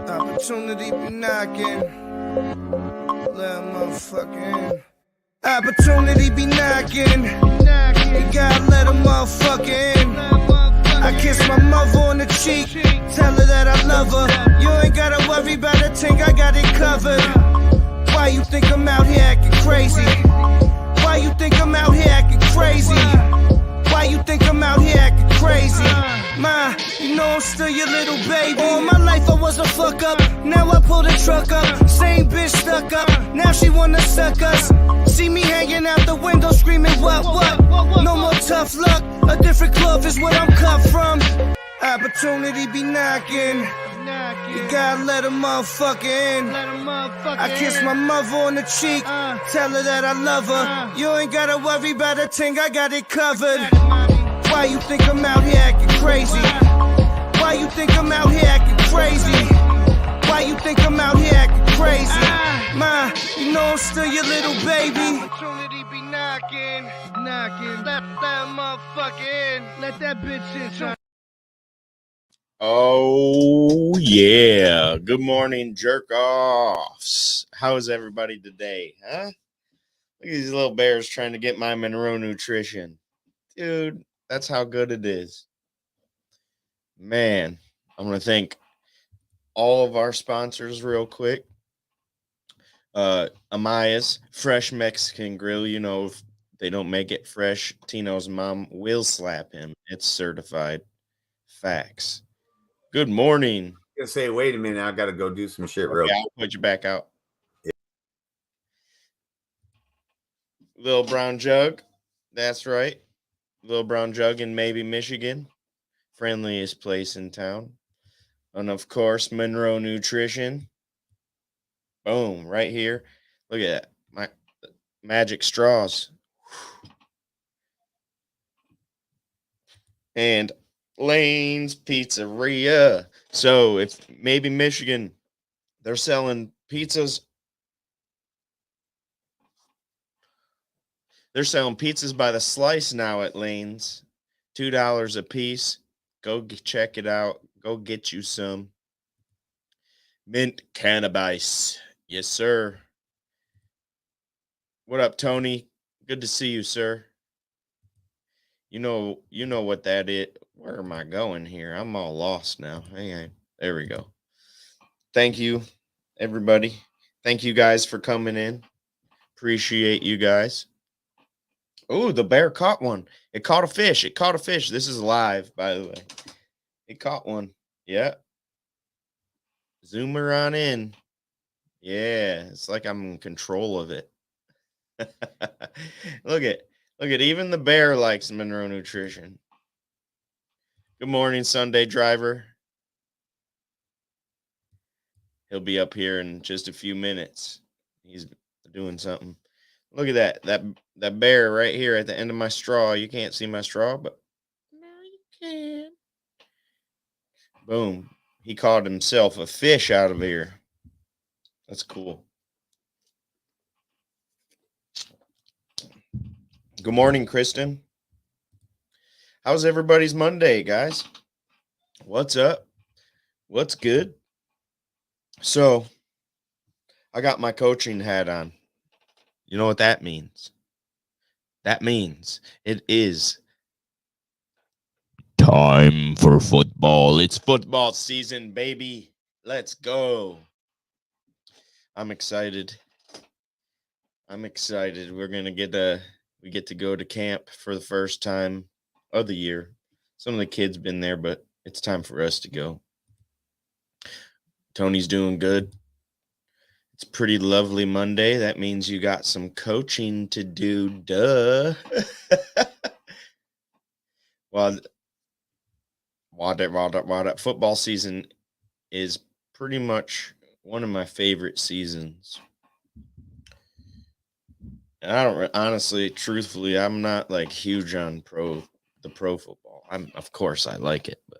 Opportunity be knocking. Little motherfucking. Opportunity be knocking. You gotta let a motherfucker in. I kiss my mother on the cheek, tell her that I love her. You ain't gotta worry about a thing, I got it covered. Why you think I'm out here acting crazy? Why you think I'm out here acting crazy? Why you think I'm out here acting crazy? Ma, you know I'm still your little baby. All my life I was a fuck up, now I pull the truck up. Same bitch stuck up, now she wanna suck us. See me hanging out the window screaming what? No more tough luck, a different cloth is what I'm cut from. Opportunity be knocking. You gotta let a motherfucker in. I kiss my mother on the cheek, tell her that I love her. You ain't gotta worry about a thing, I got it covered. Why you think I'm out here acting crazy? Why you think I'm out here acting crazy? Why you think I'm out here acting crazy? Ma, you know I'm still your little baby. Opportunity be knocking. Let that motherfucker in. Let that bitch in. Oh, yeah. Good morning, jerk-offs. How is everybody today, huh? Look at these little bears trying to get my Monroe nutrition. Dude, that's how good it is. Man, I'm going to thank all of our sponsors real quick. Amaya's Fresh Mexican Grill. You know, if they don't make it fresh, Tino's mom will slap him. It's certified. Facts. Good morning. I say, wait a minute, I gotta go do some shit real quick. I'll put you back out. Yeah. Little Brown Jug. That's right. Little Brown Jug in maybe Michigan. Friendliest place in town. And of course, Monroe Nutrition. Boom, right here. Look at that. My magic straws. And Lane's Pizzeria. So if maybe Michigan, they're selling pizzas. They're selling pizzas by the slice now at Lane's. $2 a piece. Go check it out. Go get you some. Mint Cannabis. Yes, sir. What up, Tony? Good to see you, sir. You know what that is. Where am I going here? I'm all lost now. Hang on. There we go. Thank you, everybody. Thank you guys for coming in. Appreciate you guys. Oh, the bear caught one. It caught a fish. This is live, by the way. It caught one. Yeah. Zoom her on in. Yeah, it's like I'm in control of it. Look at even the bear likes Monroe Nutrition. Good morning, Sunday driver. He'll be up here in just a few minutes. He's doing something. Look at that bear right here at the end of my straw. You can't see my straw, but no, you can. Boom. He caught himself a fish out of here. That's cool. Good morning, Kristen. How's everybody's Monday, guys? What's up? What's good? So, I got my coaching hat on. You know what that means? That means it is time for football. It's football season, baby. Let's go. I'm excited. We're going to we get to go to camp for the first time of the year. Some of the kids been there, but it's time for us to go. Tony's doing good. It's pretty lovely Monday. That means you got some coaching to do. Duh. Well, football season is pretty much one of my favorite seasons. And I don't honestly, truthfully, I'm not like huge on the pro football. Of course I like it, but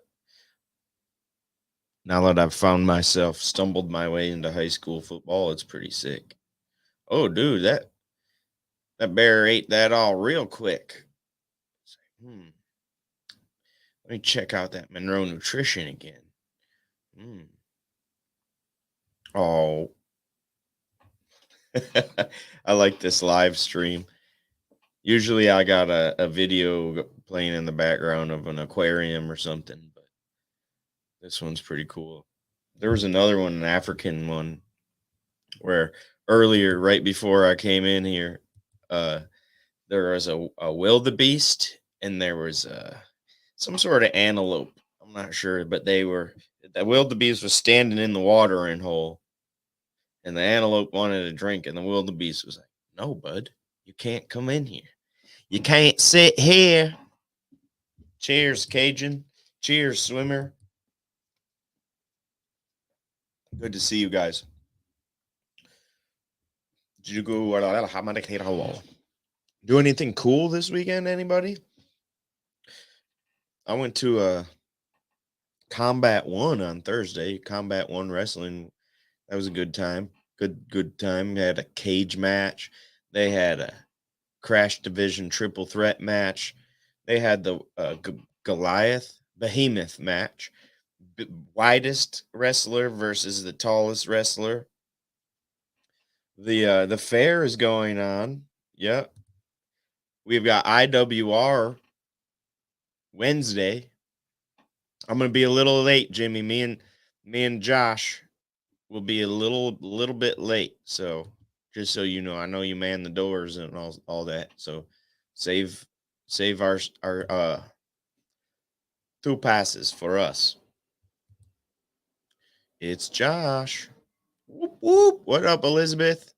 now that I've found myself stumbled my way into high school football, it's pretty sick. Oh, dude, that bear ate that all real quick. Let me check out that Monroe nutrition again. Oh, I like this live stream. Usually I got a video playing in the background of an aquarium or something, but this one's pretty cool. There was another one, an African one, where earlier, right before I came in here, there was a wildebeest and there was some sort of antelope. I'm not sure, but the wildebeest was standing in the watering hole, and the antelope wanted a drink, and the wildebeest was like, "No, bud, you can't come in here. You can't sit here." Cheers, Cajun. Cheers, swimmer. Good to see you guys. Did you go do anything cool this weekend, anybody? I went to Combat One on Thursday. Combat One Wrestling. That was a good time. Good time. They had a cage match. They had a Crash Division triple threat match. They had the Goliath Behemoth match. Widest wrestler versus the tallest wrestler. The fair is going on. Yep. We've got IWR Wednesday. I'm gonna be a little late, Jimmy. Me and Josh will be a little bit late. So just so you know, I know you man the doors and all that. So save our 2 passes for us. It's Josh. Whoop, whoop. What up, Elizabeth?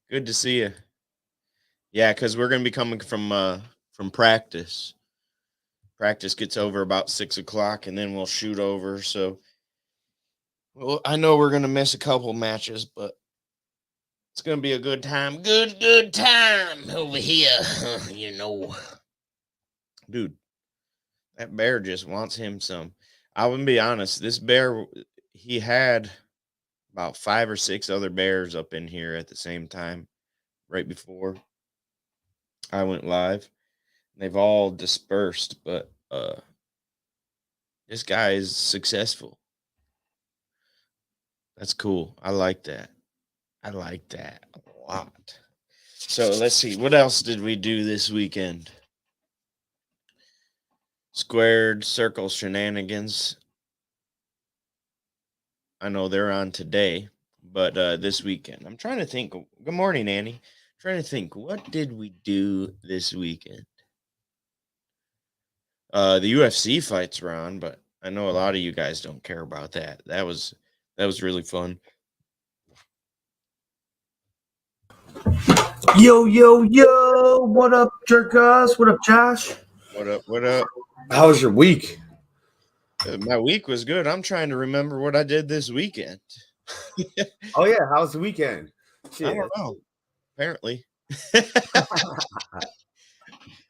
Good to see you. Yeah, because we're gonna be coming from practice. Practice gets over about 6 o'clock, and then we'll shoot over. So, well, I know we're gonna miss a couple matches, but it's gonna be a good time. Good time over here. Dude, that bear just wants him some. I would be honest. This bear, he had about 5 or 6 other bears up in here at the same time, right before I went live. They've all dispersed, but this guy is successful. That's cool. I like that. I like that a lot. So let's see. What else did we do this weekend? Squared circle shenanigans. I know they're on today, but this weekend. I'm trying to think. Good morning, Annie. I'm trying to think. What did we do this weekend? The UFC fights were on, but I know a lot of you guys don't care about that. That was really fun. Yo, yo, yo. What up, jerkers? What up, Josh? What up? What up? How was your week? My week was good. I'm trying to remember what I did this weekend. Oh yeah, how was the weekend? I don't know. Apparently.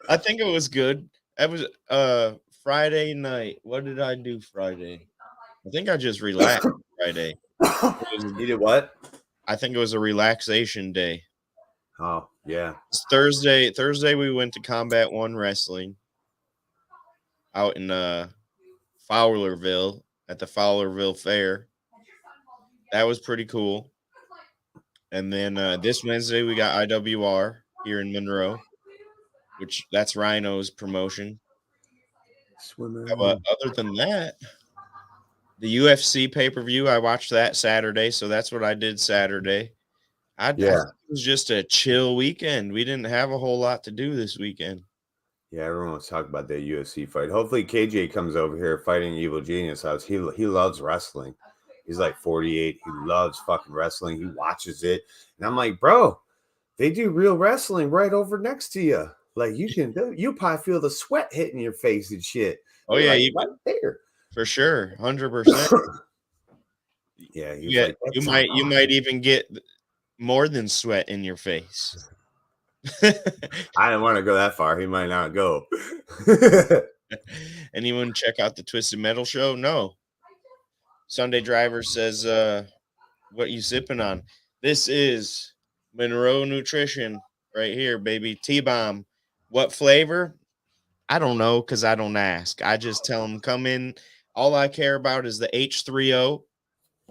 I think it was good. That was Friday night. What did I do Friday? I think I just relaxed Friday. You did what? I think it was a relaxation day. Oh, yeah. It's Thursday. Thursday we went to Combat One Wrestling out in Fowlerville at the Fowlerville Fair. That was pretty cool. And then this Wednesday we got IWR here in Monroe, which that's Rhino's promotion. Swimmer. But other than that, the UFC pay-per-view, I watched that Saturday, so that's what I did Saturday. I think it was just a chill weekend. We didn't have a whole lot to do this weekend. Yeah, everyone was talking about that UFC fight. Hopefully KJ comes over here fighting Evil Genius House. He loves wrestling. He's like 48. He loves fucking wrestling. He watches it. And I'm like, bro, they do real wrestling right over next to you. Like you probably feel the sweat hitting your face and shit. Oh yeah, like, right there. For sure. 100%. Yeah, Like, you might even get more than sweat in your face. I didn't want to go that far. He might not go. Anyone check out the Twisted Metal show? No. Sunday Driver says, what you sipping on? This is Monroe Nutrition right here, baby. T-Bomb. What flavor? I don't know because I don't ask. I just tell them come in. All I care about is the H3O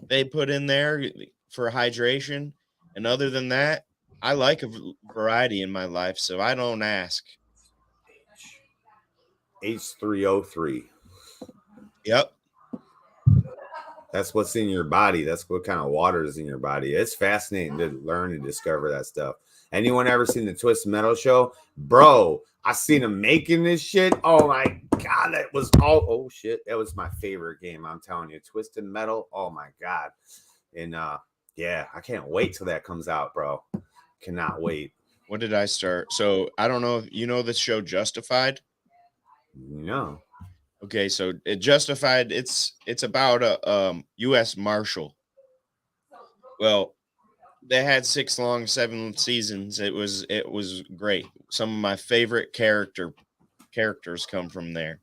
they put in there for hydration. And other than that, I like a variety in my life, so I don't ask. H3O3. Yep. That's what's in your body. That's what kind of water is in your body. It's fascinating to learn and discover that stuff. Anyone ever seen the Twisted Metal show? Bro, I seen him making this shit. Oh my God, that was oh shit. That was my favorite game. I'm telling you, Twisted Metal. Oh my God. And yeah, I can't wait till that comes out, bro. Cannot wait. What did I start? So I don't know if you know the show Justified. No. Okay, so it Justified. It's about a U.S. Marshal. Well, they had 7 seasons. It was great. Some of my favorite characters come from there.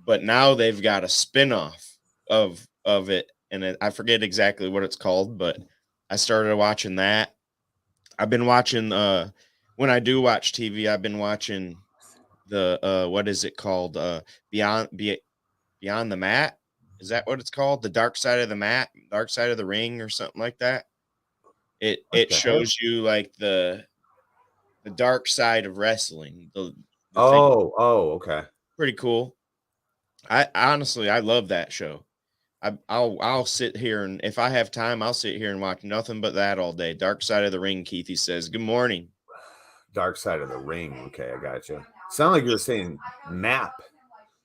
But now they've got a spin-off of it, and I forget exactly what it's called, but I started watching that. I've been watching when I do watch TV, I've been watching the what is it called? Beyond the Mat. Is that what it's called? The Dark Side of the Mat, Dark Side of the Ring, or something like that. It shows you like the dark side of wrestling. The thing. Okay. Pretty cool. I honestly I love that show. I'll sit here, and if I have time, I'll sit here and watch nothing but that all day. Dark Side of the Ring, Keithy says. Good morning. Dark Side of the Ring. Okay, I got you. Sound like you were saying map.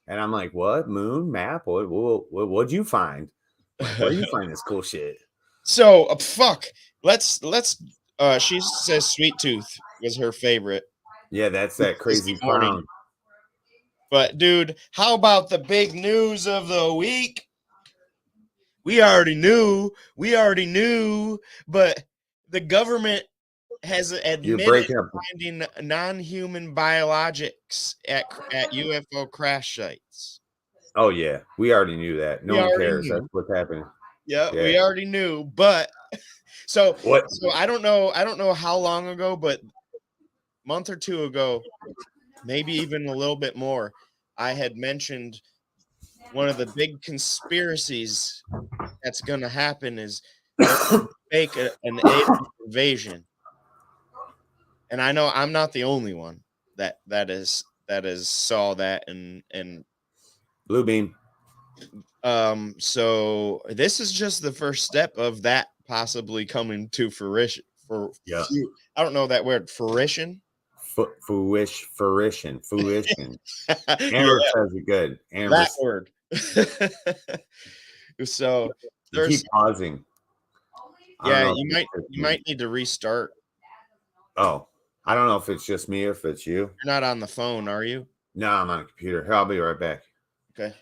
And I'm like, what? Moon map? What'd you find? Like, where you find this cool shit? So fuck. Let's she says Sweet Tooth was her favorite. Yeah, that's that crazy clown. But dude, how about the big news of the week? We already knew, but the government has admitted finding non-human biologics at UFO crash sites. Oh yeah, we already knew that. No one cares. That's what's happening. Yeah, we already knew. But so I don't know how long ago, but a month or two ago, maybe even a little bit more, I had mentioned one of the big conspiracies that's going to happen is fake an alien invasion. And I know I'm not the only one that is saw that and Blue beam. So this is just the first step of that possibly coming to fruition. I don't know that word, fruition. Fruition. Amber says it good. Amber. That word. So you keep pausing. Yeah, you might need to restart. Oh, I don't know if it's just me or if it's you. You're not on the phone, are you? No, I'm on a computer. Here, I'll be right back. Okay.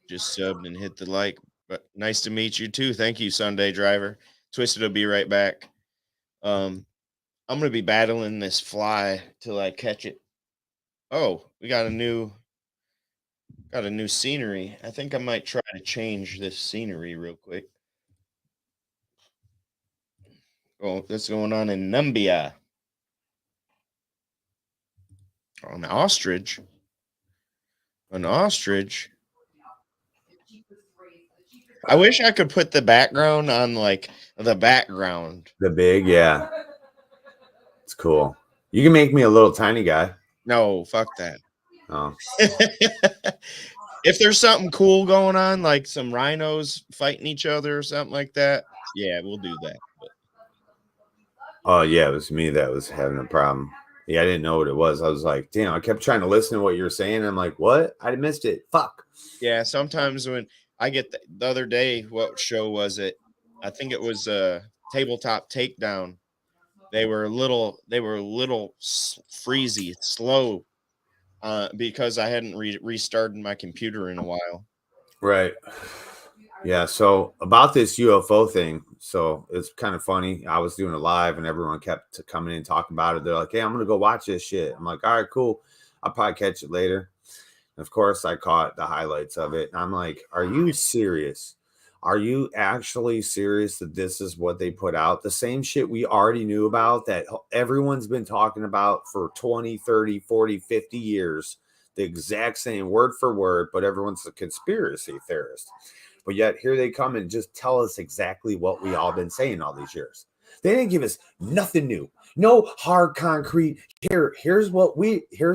Just subbed and hit the like. But nice to meet you too. Thank you, Sunday Driver. Twisted will be right back. I'm gonna be battling this fly till I catch it. Oh, we got a new scenery. I think I might try to change this scenery real quick. Oh, what's going on in Nambia? An ostrich. An ostrich. I wish I could put the background on like the background. The big, yeah. It's cool. You can make me a little tiny guy. No, fuck that. Oh. If there's something cool going on, like some rhinos fighting each other or something like that, yeah, we'll do that. But... Oh, yeah, it was me that was having a problem. Yeah, I didn't know what it was. I was like, damn, I kept trying to listen to what you were saying. And I'm like, what? I missed it. Fuck. Yeah, sometimes when I get the other day, what show was it? I think it was Tabletop Takedown. They were a little freezy, slow, because I hadn't restarted my computer in a while. Right. Yeah. So about this UFO thing, so it's kind of funny. I was doing a live and everyone kept coming in and talking about it. They're like, hey, I'm going to go watch this shit. I'm like, all right, cool. I'll probably catch it later. And of course, I caught the highlights of it. And I'm like, are you serious? Are you actually serious that this is what they put out? The same shit we already knew about that everyone's been talking about for 20, 30, 40, 50 years. The exact same word for word, but everyone's a conspiracy theorist. But yet here they come and just tell us exactly what we all been saying all these years. They didn't give us nothing new. No hard concrete. Here's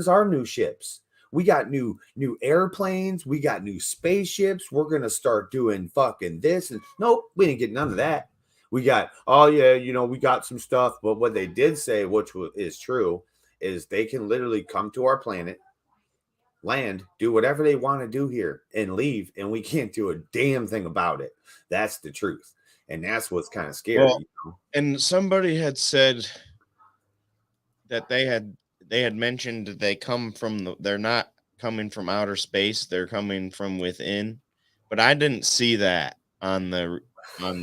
our new ships. We got new airplanes. We got new spaceships. We're gonna start doing fucking this. And nope, we didn't get none of that. We got, oh yeah, we got some stuff. But what they did say, which is true, is they can literally come to our planet, land, do whatever they want to do here, and leave, and we can't do a damn thing about it. That's the truth, and that's what's kind of scary. Well, and somebody had said that they had mentioned they come from they're not coming from outer space, they're coming from within, but I didn't see that on the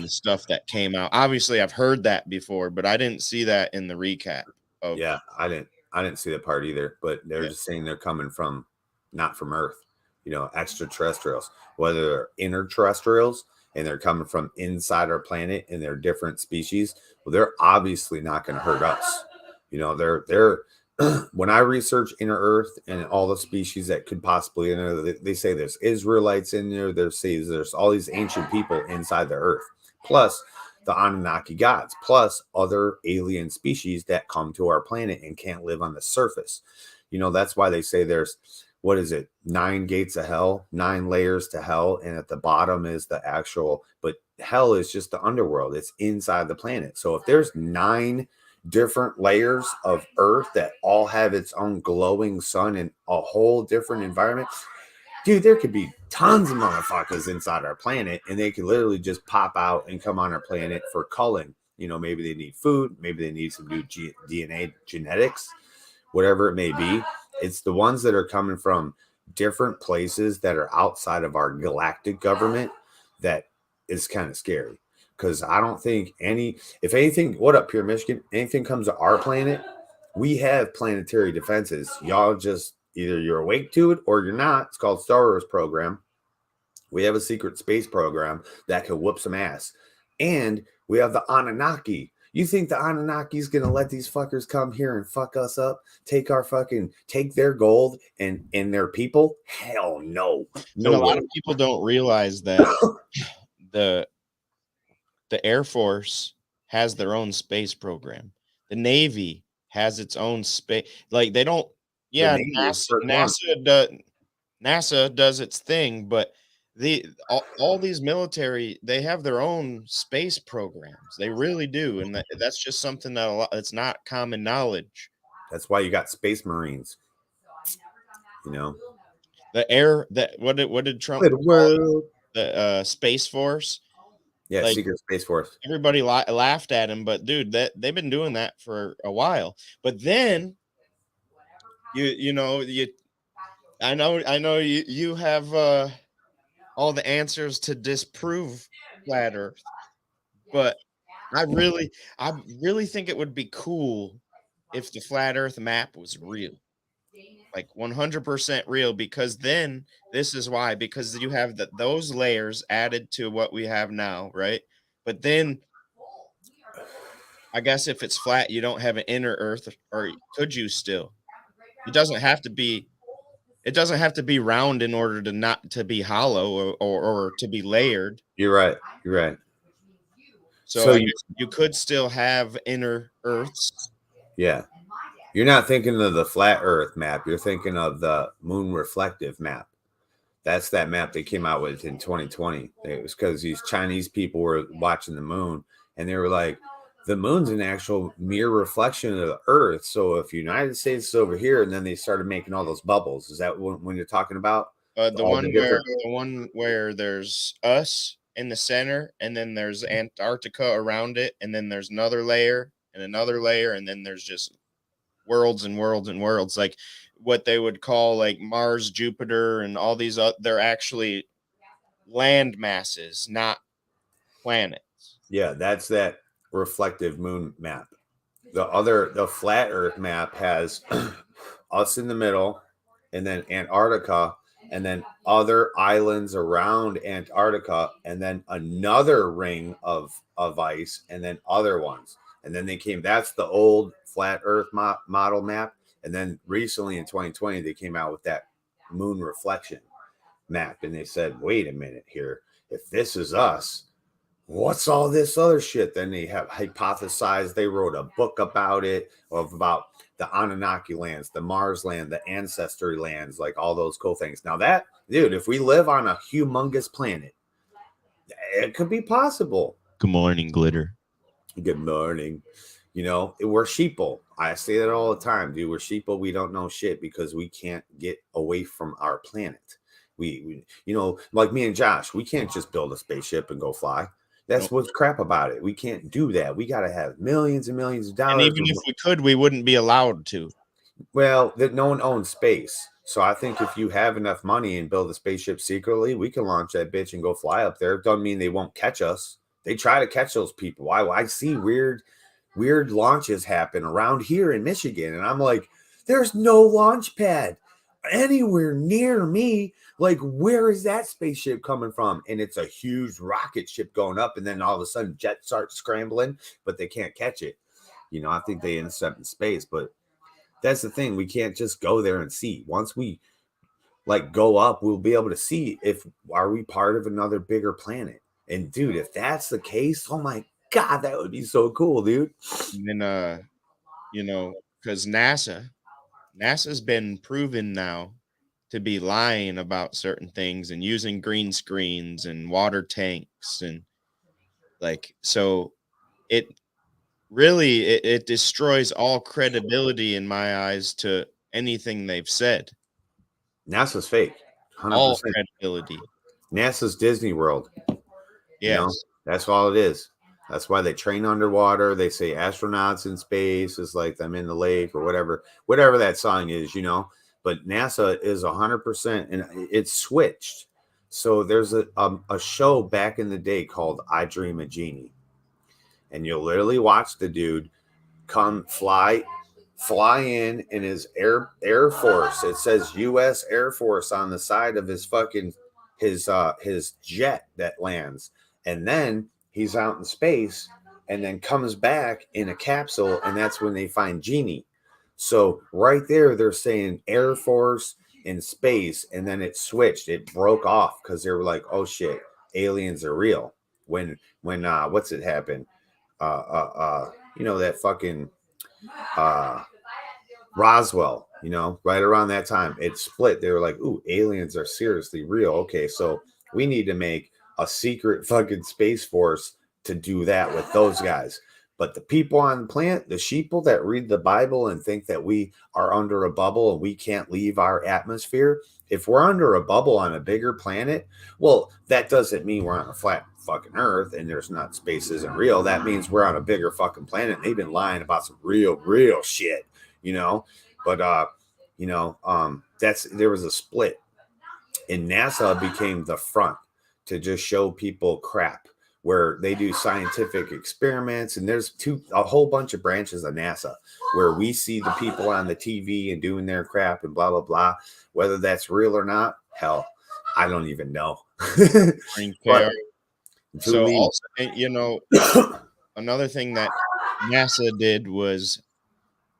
stuff that came out. Obviously I've heard that before, but I didn't see that in the recap of I didn't see that part either, but they're just saying they're coming from not from Earth, extraterrestrials, whether they're interterrestrials and they're coming from inside our planet and they're different species. Well, they're obviously not going to hurt us. They're when I research inner Earth and all the species that could possibly enter, they say there's Israelites in there. There's all these ancient people inside the Earth, plus the Anunnaki gods, plus other alien species that come to our planet and can't live on the surface. That's why they say there's, 9 gates of hell, 9 layers to hell, and at the bottom is the actual, but hell is just the underworld. It's inside the planet. So if there's 9 different layers of Earth that all have its own glowing sun and a whole different environment, dude, there could be tons of motherfuckers inside our planet, and they could literally just pop out and come on our planet for culling. Maybe they need food, maybe they need some new DNA genetics, whatever it may be. It's the ones that are coming from different places that are outside of our galactic government that is kind of scary. Because I don't think if anything, what up here, Michigan? Anything comes to our planet, we have planetary defenses. Y'all just either you're awake to it or you're not. It's called Star Wars program. We have a secret space program that can whoop some ass. And we have the Anunnaki. You think the Anunnaki's going to let these fuckers come here and fuck us up? Take their gold and their people? Hell no. No. A lot of people don't realize that the Air Force has their own space program. The Navy has its own space. Like they don't. Yeah, NASA does its thing, but all these military, they have their own space programs. They really do, and that's just something that it's not common knowledge. That's why you got Space Marines. The air that what did Trump call the Space Force? Yeah, Secret Space Force. Everybody laughed at him, but dude, they've been doing that for a while. But then, I know you have all the answers to disprove flat Earth, but I really think it would be cool if the flat Earth map was real, like 100% real, because then this is why, because you have those layers added to what we have now, right? But then I guess if it's flat, you don't have an inner Earth, or could you still? It doesn't have to be round in order to not to be hollow or to be layered. You're right. So I guess you could still have inner Earths. Yeah. You're not thinking of the flat Earth map. You're thinking of the moon reflective map. That's that map they came out with in 2020. It was because these Chinese people were watching the moon, and they were like, the moon's an actual mere reflection of the Earth. So if United States is over here, and then they started making all those bubbles. Is that when you're talking about? The one where there's us in the center, and then there's Antarctica around it, and then there's another layer, and then there's just worlds and worlds and worlds, like what they would call like Mars, Jupiter, and all these they're actually land masses, not planets. Yeah, that's that reflective moon map. The flat Earth map has us in the middle, and then Antarctica and then other islands around Antarctica, and then another ring of ice, and then other ones. And then they came, that's the old flat Earth model map. And then recently in 2020, they came out with that moon reflection map. And they said, wait a minute here. If this is us, what's all this other shit? Then they have hypothesized, they wrote a book about it, about the Anunnaki lands, the Mars land, the ancestry lands, like all those cool things. Now that, dude, if we live on a humongous planet, it could be possible. Good morning, Glitter. Good morning. You know, we're sheeple. I say that all the time, dude. We're sheeple. We don't know shit because we can't get away from our planet. We you know, like me and Josh, we can't just build a spaceship and go fly. That's what's crap about it. We can't do that. We got to have millions and millions of dollars. And even if we could, we wouldn't be allowed to. Well, that no one owns space. So I think if you have enough money and build a spaceship secretly, we can launch that bitch and go fly up there. It doesn't mean they won't catch us. They try to catch those people. I see weird launches happen around here in Michigan. And I'm like, there's no launch pad anywhere near me. Like, where is that spaceship coming from? And it's a huge rocket ship going up. And then all of a sudden jets start scrambling, but they can't catch it. You know, I think they end up in space, but that's the thing. We can't just go there and see. Once we like go up, we'll be able to see if are we part of another bigger planet. And dude, if that's the case, oh my God, that would be so cool, dude. And then, you know, because NASA's been proven now to be lying about certain things and using green screens and water tanks. And like, so it really, it destroys all credibility in my eyes to anything they've said. NASA's fake. 100%. All credibility. NASA's Disney World. Yes. You know, that's all it is. That's why they train underwater. They say astronauts in space is like them in the lake or whatever that song is, you know. But NASA is 100%, and it's switched. So there's a show back in the day called I Dream a Genie, and you'll literally watch the dude come fly in his Air Force. It says U.S. Air Force on the side of his fucking his jet that lands, and then he's out in space and then comes back in a capsule, and that's when they find Genie. So right there, they're saying Air Force in space, and then it switched. It broke off because they were like, "Oh shit, aliens are real." When what's it happen? You know, that fucking Roswell. You know, right around that time, it split. They were like, "Ooh, aliens are seriously real." Okay, so we need to make a secret fucking space force to do that with those guys. But the people on the planet, the sheeple that read the Bible and think that we are under a bubble and we can't leave our atmosphere, if we're under a bubble on a bigger planet, well, that doesn't mean we're on a flat fucking Earth and there's not, space isn't real. That means we're on a bigger fucking planet. They've been lying about some real shit, you know. But you know, there was a split, and NASA became the front to just show people crap, where they do scientific experiments. And there's a whole bunch of branches of NASA where we see the people on the TV and doing their crap and blah, blah, blah. Whether that's real or not, hell, I don't even know. But, so also, you know, another thing that NASA did was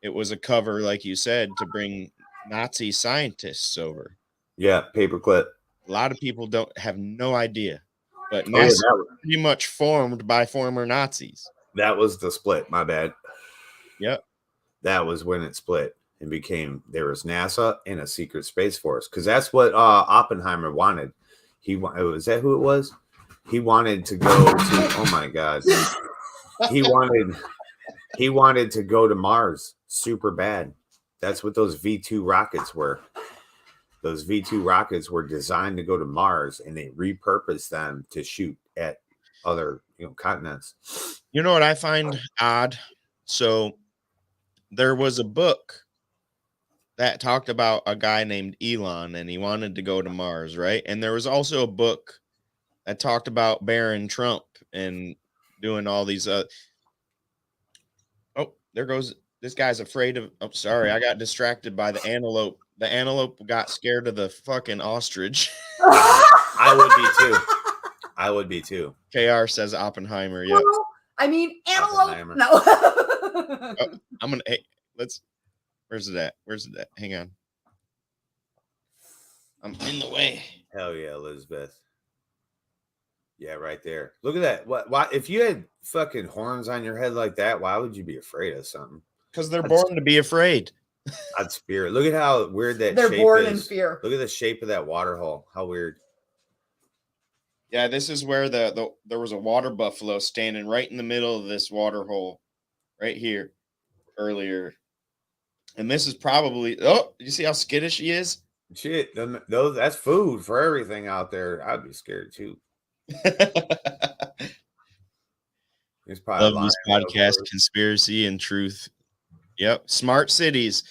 it was a cover, like you said, to bring Nazi scientists over. Yeah, paperclip. A lot of people have no idea. But NASA was pretty much formed by former Nazis. That was the split. My bad. Yep. That was when it split and became, there was NASA and a secret space force. Because that's what Oppenheimer wanted. Was that who it was? He wanted to go to, oh my God. He wanted to go to Mars super bad. That's what those V2 rockets were. Those V2 rockets were designed to go to Mars, and they repurposed them to shoot at other, you know, continents. You know what I find odd? So there was a book that talked about a guy named Elon, and he wanted to go to Mars, right? And there was also a book that talked about Barron Trump and doing all these. Oh, there goes this guy's afraid of. Oh, sorry, I got distracted by the antelope the antelope got scared of the fucking ostrich. I would be too. I would be too. KR says Oppenheimer. Yep. Well, I mean, antelope. Oppenheimer. No. Oh, I'm gonna. Hey, let's. Where's it at? Where's it at? Hang on. I'm in the way. Hell yeah, Elizabeth. Yeah, right there. Look at that. What? Why? If you had fucking horns on your head like that, why would you be afraid of something? Because they're born to be afraid. That's spirit. Look at how weird that They're shape born is. in fear. Look at the shape of that water hole. How weird. Yeah, this is where there was a water buffalo standing right in the middle of this water hole, right here, earlier. And this is probably. Oh, you see how skittish he is? Shit, those that's food for everything out there. I'd be scared too. It's probably Love this podcast, Conspiracy and Truth. Yep, smart cities.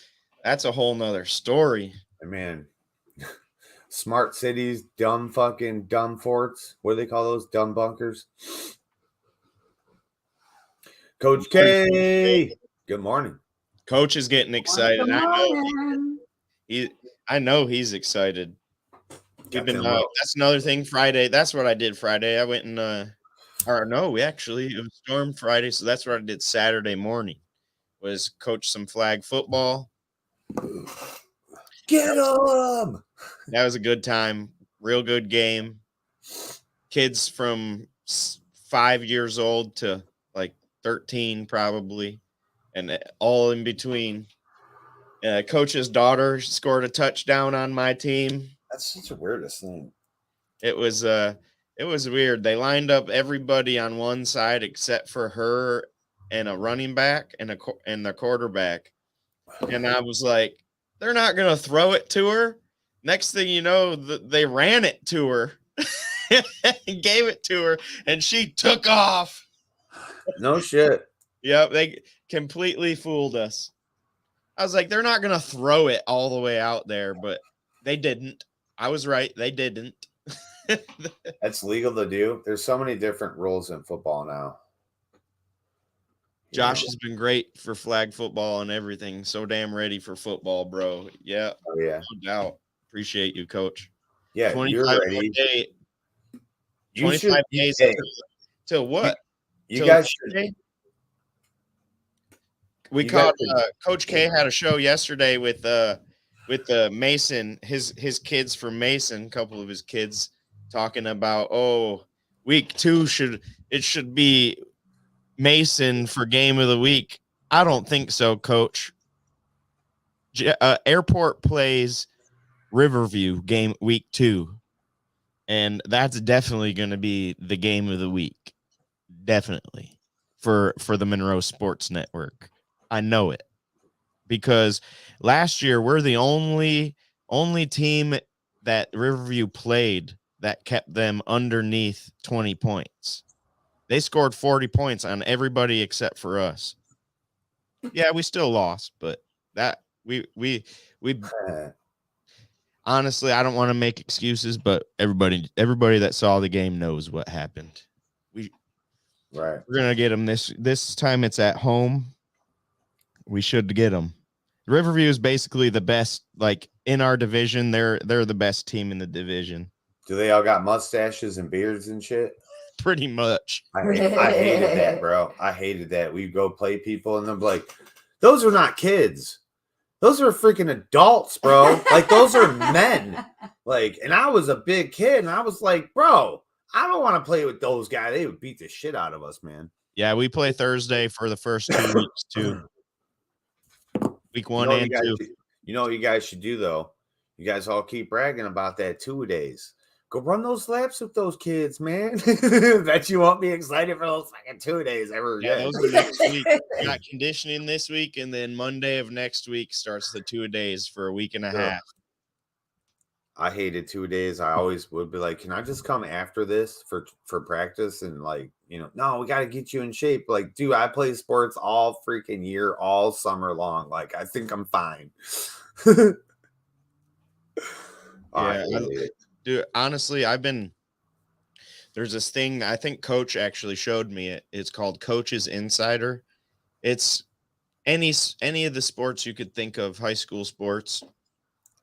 That's a whole nother story. Man, smart cities, dumb forts. What do they call those? Dumb bunkers. Coach K, good morning. Coach is getting excited. I know he's excited. We've been. That's another thing. Friday. That's what I did Friday. I went and. Or no, it was Storm Friday, so that's what I did Saturday morning. Was coach some flag football. Get them. That was a good time. Real good game. Kids from 5 years old to like 13 probably, and all in between. Coach's daughter scored a touchdown on my team. That's such a weirdest thing. It was weird. They lined up everybody on one side except for her and a running back and the quarterback. And I was like, they're not going to throw it to her. Next thing you know, they ran it to her and gave it to her, and she took off. No shit. Yep, they completely fooled us. I was like, they're not going to throw it all the way out there, but they didn't. I was right. They didn't. That's legal to do. There's so many different rules in football now. Josh has been great for flag football and everything. So damn ready for football, bro. Yeah. Oh, yeah. No doubt. Appreciate you, Coach. Yeah, you're ready. 25 days till what? You guys should. We caught Coach K had a show yesterday with Mason, his kids from Mason, a couple of his kids talking about week 2 should be Mason for game of the week. I don't think so, Coach. Airport plays Riverview game week 2, and that's definitely going to be the game of the week. Definitely for the Monroe Sports Network. I know it because last year we're the only team that Riverview played that kept them underneath 20 points. They scored 40 points on everybody except for us. Yeah, we still lost, but that we honestly, I don't want to make excuses, but everybody that saw the game knows what happened. We're gonna get them this time. It's at home. We should get them. Riverview is basically the best, like in our division. They're the best team in the division. Do they all got mustaches and beards and shit? Pretty much. I hated that, bro. I hated that. We go play people and they're like, those are not kids. Those are freaking adults, bro. Like those are men. Like, and I was a big kid and I was like, bro, I don't want to play with those guys. They would beat the shit out of us, man. Yeah, we play Thursday for the first 2 weeks too. Week 1 and 2. You know what you guys should do though? You guys all keep bragging about that 2 days. Go run those laps with those kids, man. Bet you won't be excited for those fucking 2 days ever again. Yeah, those are next week. We got conditioning this week, and then Monday of next week starts the 2 days for a week and a half. I hated 2 days. I always would be like, can I just come after this for practice? And like, no, we got to get you in shape. Like, dude, I play sports all freaking year, all summer long. Like, I think I'm fine. Dude, honestly, there's this thing, I think Coach actually showed me it. It's called Coach's Insider. It's any of the sports you could think of, high school sports.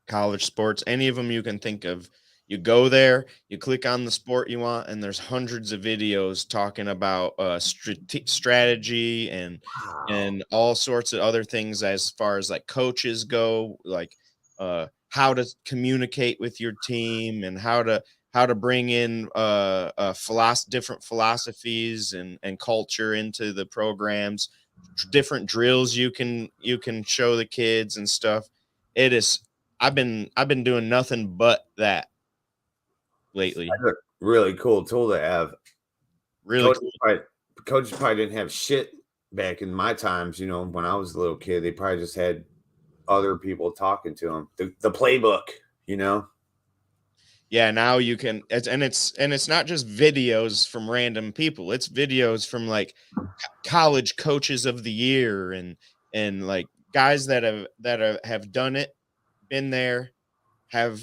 college sports, any of them you can think of. You go there, you click on the sport you want, and there's hundreds of videos talking about strategy and all sorts of other things as far as like coaches go, like how to communicate with your team and how to bring in different philosophies and culture into the programs, different drills you can show the kids and stuff. It is I've been doing nothing but that lately. That's a really cool tool to have. Really Coaches probably didn't have shit back in my times, you know, when I was a little kid. They probably just had other people talking to them. The playbook, you know. Yeah, now you can, it's not just videos from random people. It's videos from like college coaches of the year and like guys that have done it, been there, have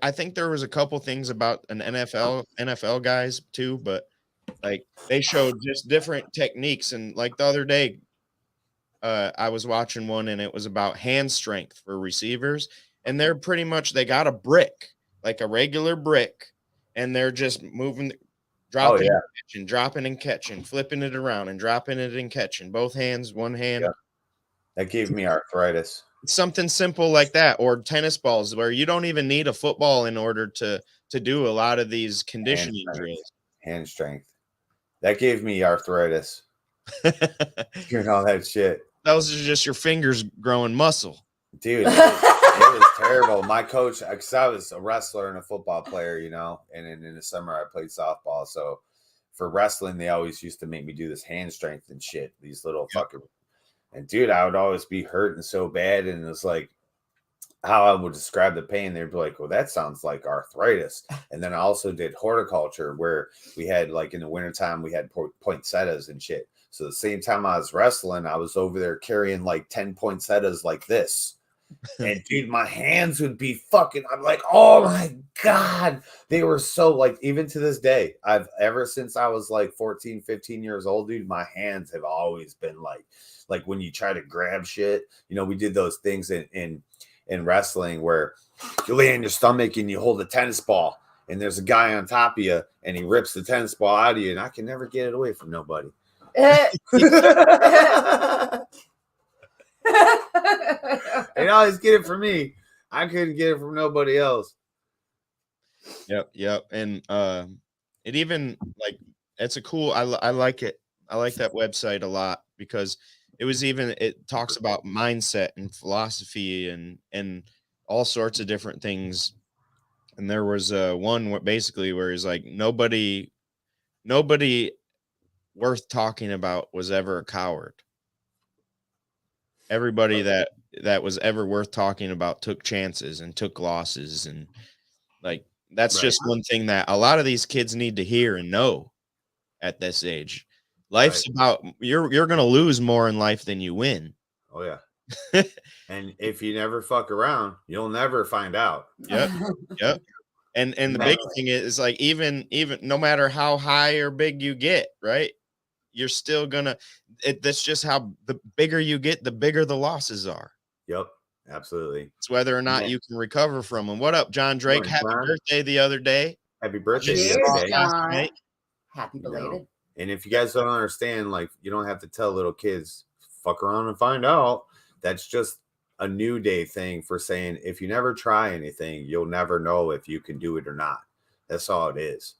I think there was a couple things about an NFL guys too, but like they showed just different techniques. And like the other day, I was watching one and it was about hand strength for receivers, and they're pretty much, they got a brick, like a regular brick, and they're just moving, dropping, and catching, dropping and catching, flipping it around and dropping it and catching, both hands, one hand. Yeah. That gave me arthritis. Something simple like that, or tennis balls, where you don't even need a football in order to do a lot of these conditioning drills. Hand strength. That gave me arthritis. Doing all that shit. Those are just your fingers growing muscle. Dude, it was terrible. My coach, because I was a wrestler and a football player, you know, and in the summer I played softball. So for wrestling, they always used to make me do this hand strength and shit. These little fucking, and dude, I would always be hurting so bad. And it was like, how I would describe the pain, they'd be like, well, that sounds like arthritis. And then I also did horticulture, where we had, like, in the wintertime, we had poinsettias and shit. So the same time I was wrestling, I was over there carrying like 10 poinsettias like this. And dude, my hands would be fucking, I'm like, oh my God. They were so, like, even to this day, ever since I was like 14, 15 years old, dude, my hands have always been like when you try to grab shit, you know, we did those things in wrestling where you lay on your stomach and you hold a tennis ball and there's a guy on top of you and he rips the tennis ball out of you, and I can never get it away from nobody. They always get it from me. I couldn't get it from nobody else. Yep. And it even, like, it's a cool, I like it. I like that website a lot, because it talks about mindset and philosophy and all sorts of different things. And there was one basically where he's like, nobody worth talking about was ever a coward. Everybody that was ever worth talking about took chances and took losses, and like that's just one thing that a lot of these kids need to hear and know at this age. Life's about, you're gonna lose more in life than you win. Oh yeah. And if you never fuck around, you'll never find out. Yep. And the big thing is, like, even no matter how high or big you get, right? You're still gonna, that's just how the bigger you get, the bigger the losses are. Yep, absolutely. It's whether or not you can recover from them. What up, John Drake? Happy birthday the other day. Happy birthday Cheers, the other day. John. Happy belated. You know? And if you guys don't understand, like, you don't have to tell little kids, fuck around and find out. That's just a new day thing for saying, if you never try anything, you'll never know if you can do it or not. That's all it is.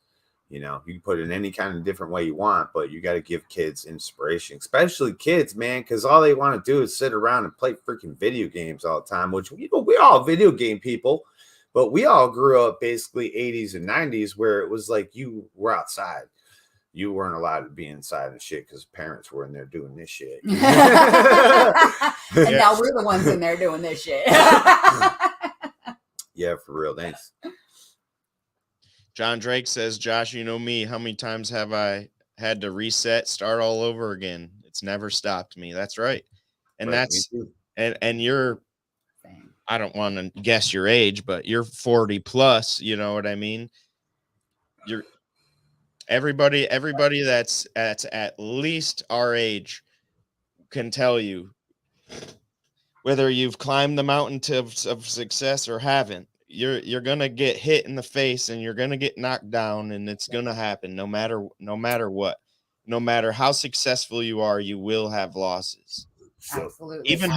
You know, you can put it in any kind of different way you want, but you got to give kids inspiration, especially kids, man, because all they want to do is sit around and play freaking video games all the time, which, you know, we're all video game people, but we all grew up basically 80s and 90s where it was like you were outside. You weren't allowed to be inside and shit because parents were in there doing this shit. And now we're the ones in there doing this shit. Yeah, for real. Thanks. John Drake says, Josh, you know me. How many times have I had to reset, start all over again? It's never stopped me. That's right. And that's, and you're, I don't want to guess your age, but you're 40 plus, you know what I mean? You're everybody that's at least our age can tell you whether you've climbed the mountain of success or haven't, you're gonna get hit in the face and you're gonna get knocked down, and it's gonna happen no matter what. No matter how successful you are, you will have losses. So Absolutely. Even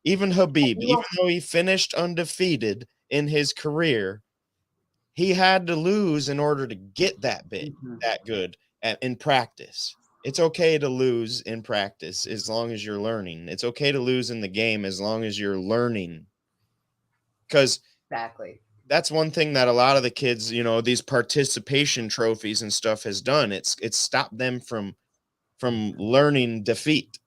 even though he finished undefeated in his career, he had to lose in order to get that that good in practice. It's okay to lose in practice as long as you're learning. It's okay to lose in the game as long as you're learning. Because Exactly. that's one thing that a lot of the kids, these participation trophies and stuff has done. It's stopped them from learning defeat.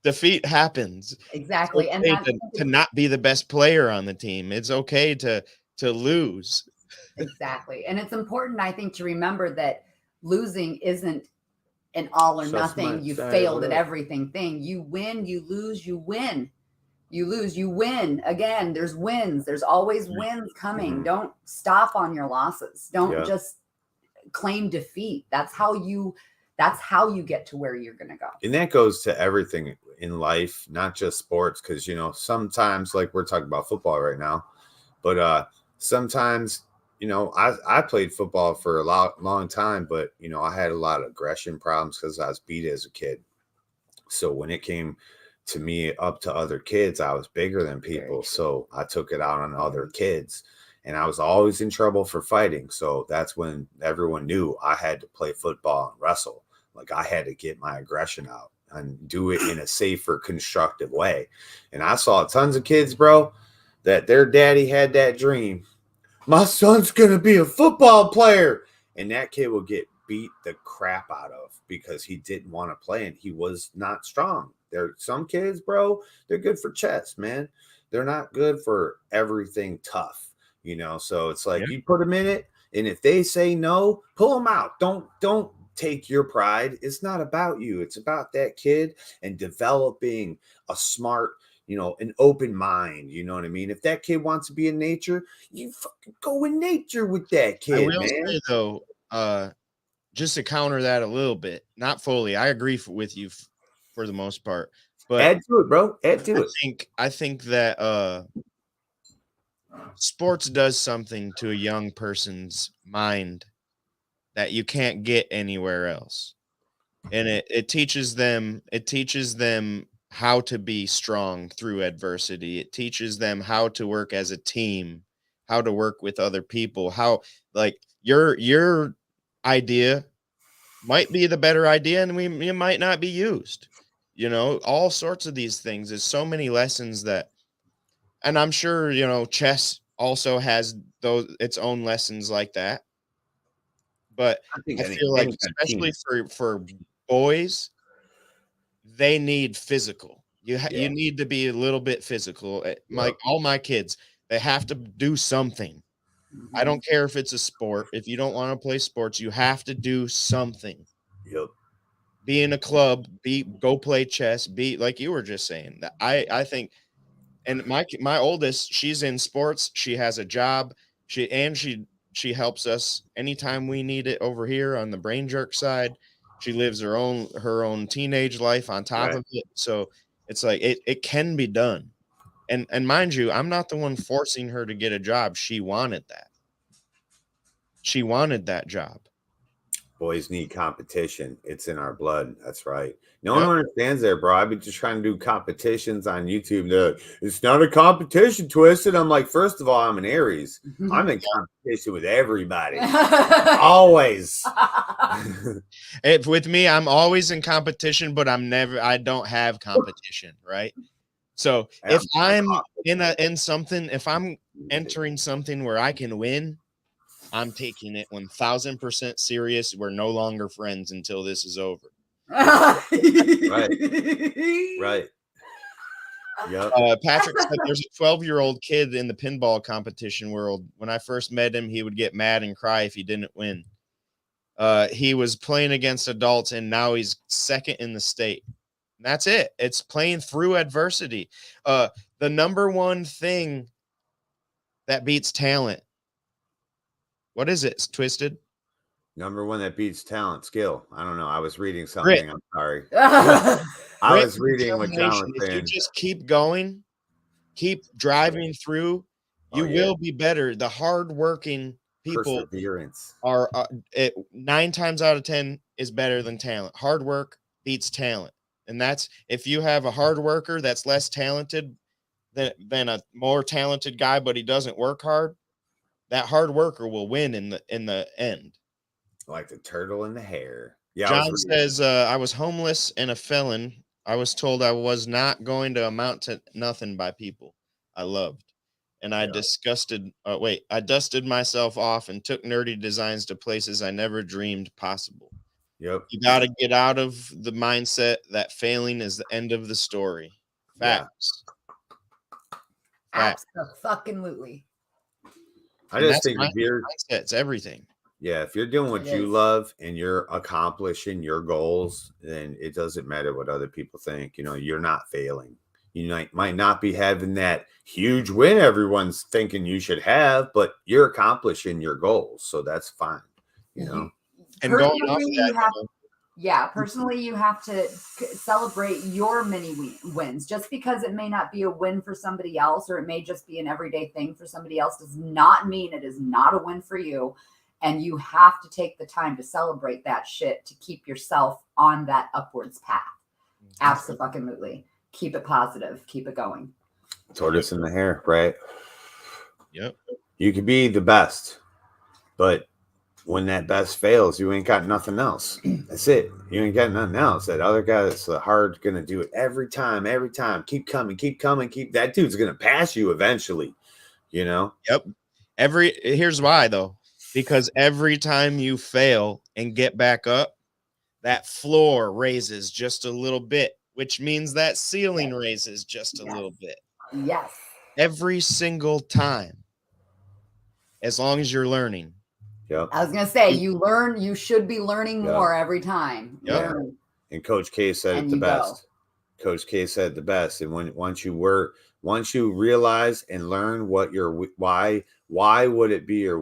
Defeat happens. Exactly. It's And okay that's to not be the best player on the team. It's okay to lose. exactly. And it's important, I think, to remember that losing isn't an all or Just nothing. my You side, failed at what up? everything thing. You win, you lose, you win. You lose, you win. Again, there's wins. There's always wins coming. Mhm. Don't stop on your losses. Don't Yeah. just claim defeat. That's how you get to where you're going to go. And that goes to everything in life, not just sports, because sometimes, like we're talking about football right now, but sometimes I played football for a long time, but I had a lot of aggression problems because I was beat as a kid. So when it came to me up to other kids, I was bigger than people, so I took it out on other kids, and I was always in trouble for fighting. So that's when everyone knew I had to play football and wrestle. Like, I had to get my aggression out and do it in a safer, constructive way. And I saw tons of kids, bro, that their daddy had that dream. My son's going to be a football player. And that kid will get beat the crap out of because he didn't want to play and he was not strong. There, some kids, bro, they're good for chess, man. They're not good for everything tough, So it's like, you put them in it, and if they say no, pull them out. Don't take your pride. It's not about you. It's about that kid and developing a smart, an open mind. You know what I mean? If that kid wants to be in nature, you fucking go in nature with that kid, I will man. say though, just to counter that a little bit, not fully. I agree with you for the most part, but Add to it, bro. Add to it. I think that sports does something to a young person's mind that you can't get anywhere else. And it teaches them how to be strong through adversity. It teaches them how to work as a team, how to work with other people, how, like, your idea might be the better idea, and it might not be used. All sorts of these things. There's so many lessons that, and I'm sure, chess also has its own lessons like that. But I think I any feel like, kind of team. especially for boys, they need physical. You Yeah. need to be a little bit physical. Like all my kids, they have to do something. I don't care if it's a sport. If you don't want to play sports, you have to do something. Yep. Be in a club, go play chess, be like you were just saying. That I think, and my oldest, she's in sports. She has a job. She helps us anytime we need it over here on the BrainJerk side. She lives her own teenage life on top Right. of it. So it's like it can be done. And mind you, I'm not the one forcing her to get a job. She wanted that. She wanted that job. Boys need competition. It's in our blood. That's right. No Yep. one understands that, bro. I've been just trying to do competitions on YouTube. They're like, it's not a competition, Twisted. I'm like, first of all, I'm an Aries. I'm in competition with everybody. Always. With me, I'm always in competition, but I don't have competition, right? So if I'm if I'm entering something where I can win, I'm taking it 1000% serious. We're no longer friends until this is over. Right. Right. Yep. Patrick said there's a 12-year-old kid in the pinball competition world. When I first met him, he would get mad and cry if he didn't win. He was playing against adults, and now he's second in the state. And that's it. It's playing through adversity. The number one thing that beats talent. What is it? It's Twisted. Number one that beats talent, skill. I don't know. I was reading Grit. something. I'm sorry. Yes. I Grit was and reading what John was determination. If you saying. just keep going, keep driving through, you Oh, yeah. will be better. The hardworking people Perseverance. are 9 times out of 10 is better than talent. Hard work beats talent. And that's if you have a hard worker that's less talented than a more talented guy, but he doesn't work hard, that hard worker will win in the end. Like the turtle in the hair. Yeah, I was John reading. says, I was homeless and a felon. I was told I was not going to amount to nothing by people I loved. And I I dusted myself off and took nerdy designs to places I never dreamed possible. Yep. You got to get out of the mindset that failing is the end of the story. Yeah. Facts. Absolutely. I And just that's think if you're mindset's everything. Yeah, if you're doing what It you is. love and you're accomplishing your goals, then it doesn't matter what other people think. You know, you're not failing. You might not be having that huge win everyone's thinking you should have, but you're accomplishing your goals. So that's fine. You know, And going off Personally, of you that, have, yeah, personally, you have to celebrate your mini wins. Just because it may not be a win for somebody else, or it may just be an everyday thing for somebody else, does not mean it is not a win for you. And you have to take the time to celebrate that shit to keep yourself on that upwards path. Absolutely. Keep it positive. Keep it going. tortoise in the hair, right? Yep. You could be the best, but when that best fails, you ain't got nothing else. That's it. You ain't got nothing else. That other guy that's hard gonna do it every time. Keep coming. That dude's gonna pass you eventually. You know. Yep. Here's why though. Because every time you fail and get back up, that floor raises just a little bit, which means that ceiling raises just a little bit. Yes. Every single time. As long as you're learning. Yep. I was gonna say you should be learning more every time. Yep. Learn. And Coach K said it the best. Coach K said the best. And once you realize and learn what your why would it be your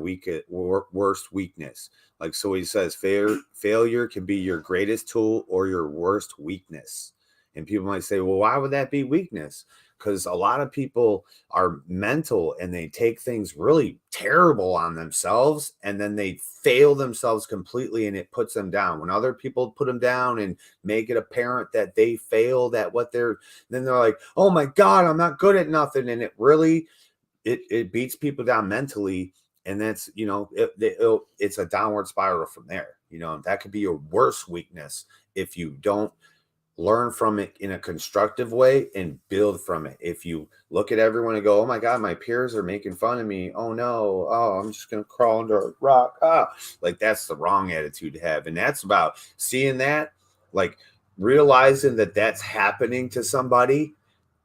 worst weakness? Like, so he says failure can be your greatest tool or your worst weakness. And people might say, well, why would that be weakness? Because a lot of people are mental and they take things really terrible on themselves and then they fail themselves completely and it puts them down. When other people put them down and make it apparent that they failed at what then they're like, oh my God, I'm not good at nothing. And it really, it beats people down mentally. And that's, you know, it's a downward spiral from there. You know, that could be your worst weakness if you don't learn from it in a constructive way and build from it. If you look at everyone and go, oh my God, my peers are making fun of me. Oh no. Oh, I'm just going to crawl under a rock. Like that's the wrong attitude to have. And that's about seeing that, like realizing that that's happening to somebody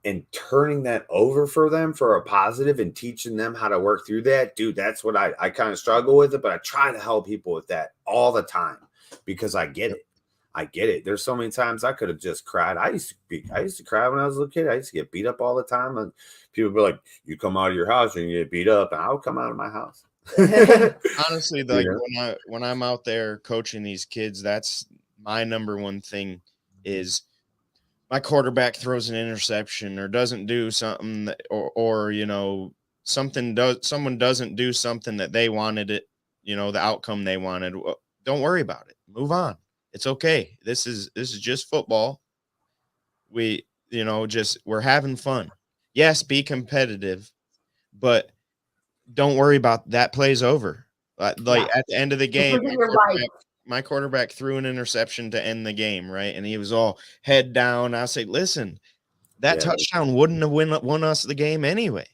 and turning that over for them for a positive and teaching them how to work through that. Dude, that's what I kind of struggle with it, but I try to help people with that all the time because I get it. I get it. There's so many times I could have just cried. I used to cry when I was a little kid. I used to get beat up all the time. And people would be like, you come out of your house and you get beat up. And I would come out of my house. Honestly, like when I'm out there coaching these kids, that's my number one thing is my quarterback throws an interception or doesn't do something that, or you know, someone doesn't do something that they wanted it, you know, the outcome they wanted. Well, don't worry about it. Move on. It's okay. This is just football. We're having fun. Yes, be competitive, but don't worry about that. Play's over. At the end of the game, my quarterback threw an interception to end the game, right? And he was all head down. I say, listen, that touchdown wouldn't have won us the game anyway.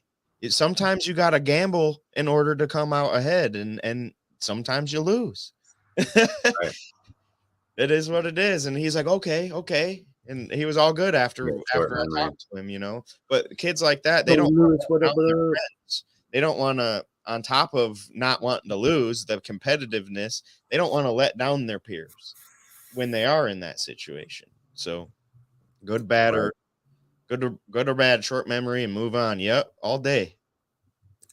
Sometimes you got to gamble in order to come out ahead, and sometimes you lose. Right. It is what it is. And he's like, okay. And he was all good after I talked to him, you know. But kids like that, they don't lose whatever. They don't want to, on top of not wanting to lose, the competitiveness, they don't want to let down their peers when they are in that situation. So good, bad, or good or bad, short memory and move on. Yep, all day.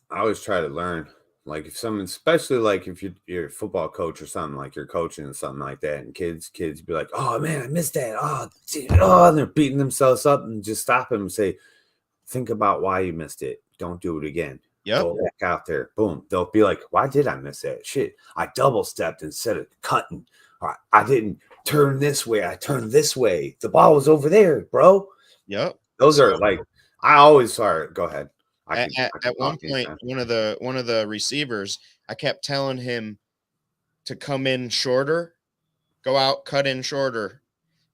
I always try to learn Like if someone, especially like if you're a football coach or something, like you're coaching and something like that, and kids be like, "Oh man, I missed that. Oh, and they're beating themselves up, and just stop them and say, think about why you missed it. Don't do it again. Yep. Go back out there. Boom. They'll be like, why did I miss that? Shit, I double stepped instead of cutting. Or I didn't turn this way. I turned this way. The ball was over there, bro. Yep. Those are like, I always sorry. Go ahead. I At can one talk point, anytime. one of the receivers, I kept telling him to come in shorter, go out, cut in shorter.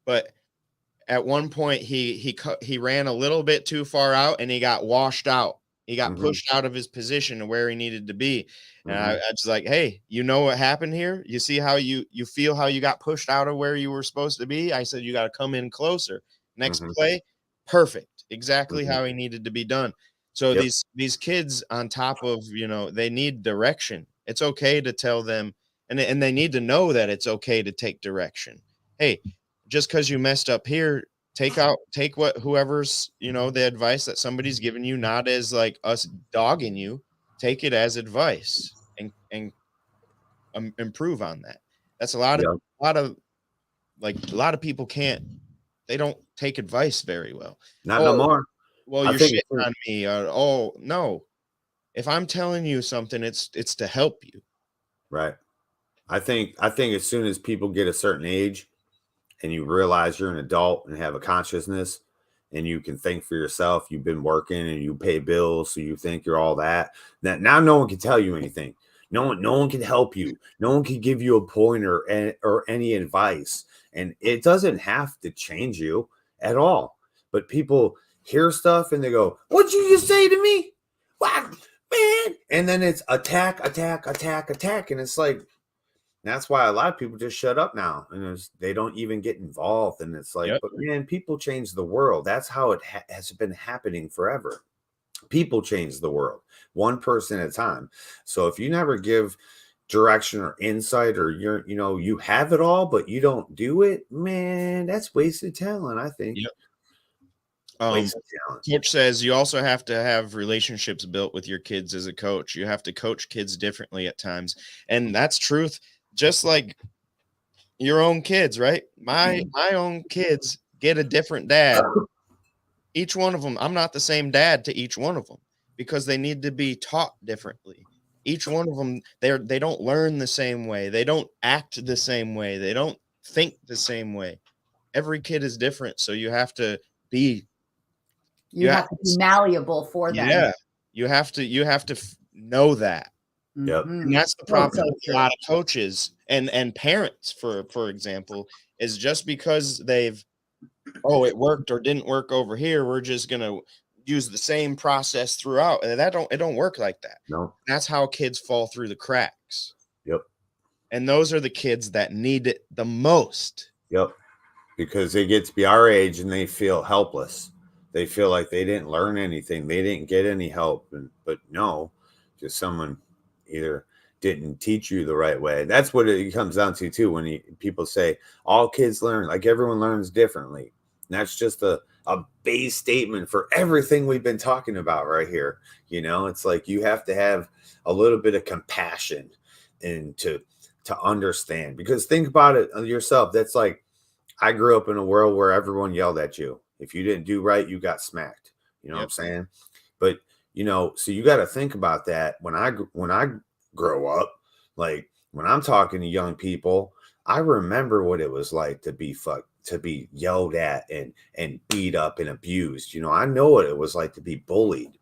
But at one point, he ran a little bit too far out, and he got washed out. He got pushed out of his position to where he needed to be. And I was like, hey, you know what happened here? You see how you feel how you got pushed out of where you were supposed to be? I said, you got to come in closer. Next play, perfect. Exactly how he needed to be done. So these kids, on top of, they need direction. It's okay to tell them, and they need to know that it's okay to take direction. Hey, just because you messed up here, take what whoever's, the advice that somebody's giving you, not as like us dogging you, take it as advice and improve on that. That's a lot of people they don't take advice very well. Not no more. Well, you're shitting on me. Oh no. If I'm telling you something, it's to help you. Right. I think as soon as people get a certain age and you realize you're an adult and have a consciousness and you can think for yourself, you've been working and you pay bills, so you think you're all that. Now no one can tell you anything. No one can help you. No one can give you a pointer or any advice. And it doesn't have to change you at all. But people hear stuff and they go, "What'd you just say to me? What, man?" And then it's attack. And it's like, that's why a lot of people just shut up now, and they don't even get involved. And it's like, but man, people change the world. That's how it has been happening forever. People change the world, one person at a time. So if you never give direction or insight, or you have it all, but you don't do it, man, that's wasted talent, I think. Coach says you also have to have relationships built with your kids as a coach. You have to coach kids differently at times. And that's truth. Just like your own kids, right? My own kids get a different dad. Each one of them, I'm not the same dad to each one of them because they need to be taught differently. Each one of them, they don't learn the same way. They don't act the same way. They don't think the same way. Every kid is different. So you have to be You have to be malleable for them. Yeah, you have to know that. Yep. And that's the problem with a lot of coaches and parents, for example, is just because it worked or didn't work over here, we're just gonna use the same process throughout. And it don't work like that. No. That's how kids fall through the cracks. Yep. And those are the kids that need it the most. Yep. Because they get to be our age and they feel helpless. They feel like they didn't learn anything. They didn't get any help. But no, just someone either didn't teach you the right way. That's what it comes down to too. When people say all kids learn, like everyone learns differently. And that's just a base statement for everything we've been talking about right here. It's like you have to have a little bit of compassion and to understand, because think about it yourself. That's like, I grew up in a world where everyone yelled at you. If you didn't do right, you got smacked. You know what I'm saying? But, so you got to think about that when I grow up. Like when I'm talking to young people, I remember what it was like to be yelled at and beat up and abused. I know what it was like to be bullied.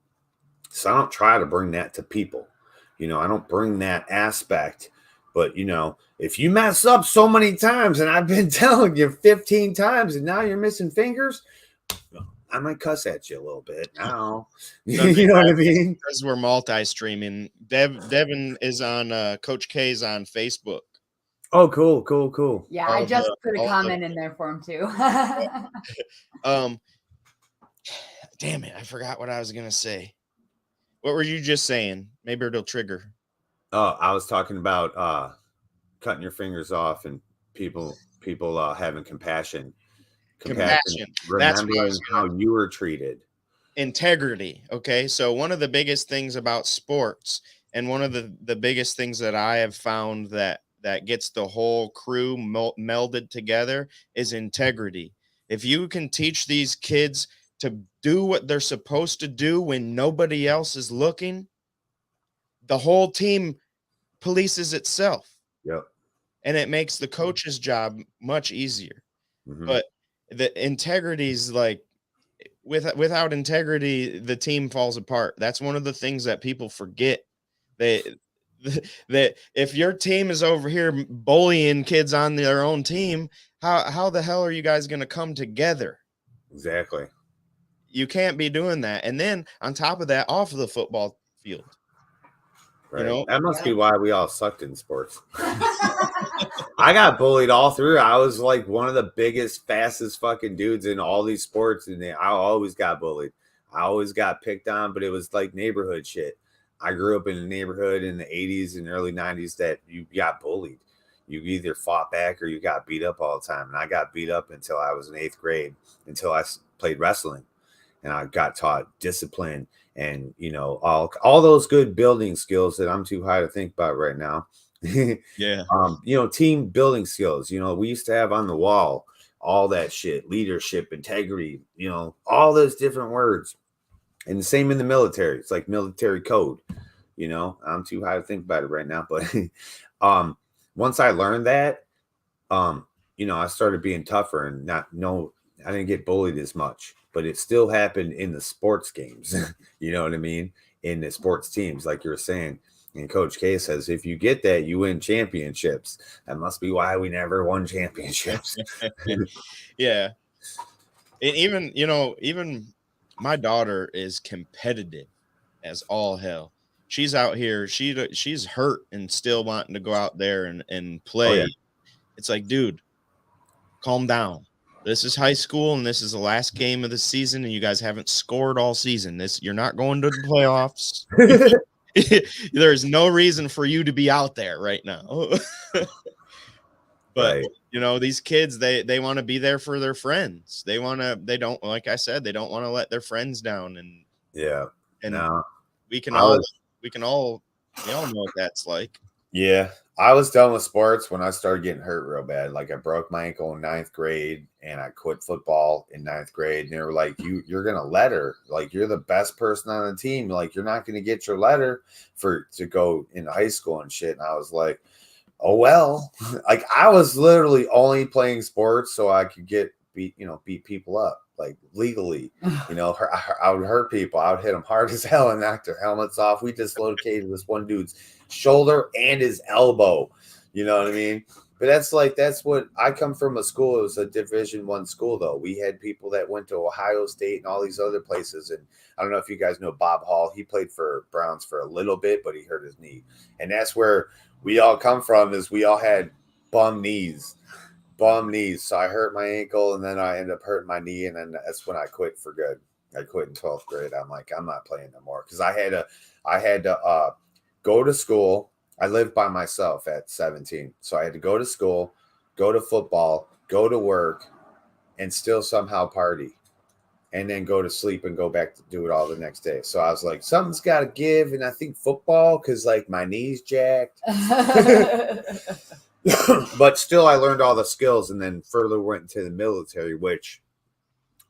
So I don't try to bring that to people. I don't bring that aspect. But, if you mess up so many times, and I've been telling you 15 times, and now you're missing fingers, I might cuss at you a little bit now. You know what I mean? Because we're multi-streaming. Devin is on Coach K's on Facebook. Oh, cool. Yeah, I just put a comment in there for him too. Damn it, I forgot what I was gonna say. What were you just saying? Maybe it'll trigger. Oh, I was talking about cutting your fingers off and people having compassion. Remembering how you were treated. Integrity. Okay. So one of the biggest things about sports And one of the biggest things that I have found that gets the whole crew melded together is integrity. If you can teach these kids to do what they're supposed to do when nobody else is looking, the whole team polices itself, Yep. and it makes the coach's job much easier. Mhm. But the integrity is like, without integrity, the team falls apart. That's one of the things that people forget. They that if your team is over here bullying kids on their own team, how the hell are you guys going to come together? Exactly. You can't be doing that. And then on top of that, off of the football field, Right. you know, That must be why we all sucked in sports. I got bullied all through. I was like one of the biggest, fastest fucking dudes in all these sports, and I always got bullied. I always got picked on, but it was like neighborhood shit. I grew up in a neighborhood in the 80s and early 90s that you got bullied. You either fought back or you got beat up all the time. And I got beat up until I was in 8th grade, until I played wrestling. And I got taught discipline and, you know, all those good building skills that I'm too high to think about right now. yeah. You know, team building skills, you know, we used to have on the wall, all that shit, leadership, integrity, you know, all those different words. And the same in the military. It's like military code, you know. I'm too high to think about it right now. But once I learned that, you know, I started being tougher and I didn't get bullied as much, but it still happened in the sports games. You know what I mean? In the sports teams, like you were saying. And Coach K says, if you get that, you win championships. That must be why we never won championships. Yeah. And even, you know, even my daughter is competitive as all hell. She's out here. She's hurt and still wanting to go out there and play. Oh, yeah. It's like, dude, calm down. This is high school and this is the last game of the season and you guys haven't scored all season. You're not going to the playoffs. There's no reason for you to be out there right now. But Right. you know, these kids, they want to be there for their friends. They don't, like I said, they don't want to let their friends down. And Yeah. and No, we all know what that's like. Yeah, I was done with sports when I started getting hurt real bad. Like I broke my ankle in 9th grade and I quit football in 9th grade. And they were like, you're going to let her, like, you're the best person on the team. Like, you're not going to get your letter to go into high school and shit. And I was like, oh, well, like I was literally only playing sports so I could beat people up, like legally, you know. I would hurt people. I would hit them hard as hell and knock their helmets off. We dislocated this one dude's shoulder and his elbow, you know what I mean? But that's what I come from. A school, it was a Division I school, though. We had people that went to Ohio State and all these other places. And I don't know if you guys know Bob Hall. He played for Browns for a little bit, but he hurt his knee. And that's where we all come from, is we all had bum knees. So I hurt my ankle and then I ended up hurting my knee. And then that's when I quit for good. I quit in 12th grade. I'm like, I'm not playing no more. Cause I had to go to school. I lived by myself at 17. So I had to go to school, go to football, go to work, and still somehow party. And then go to sleep and go back to do it all the next day. So I was like, something's got to give. And I think football, because like my knee's jacked. But still, I learned all the skills and then further went into the military, which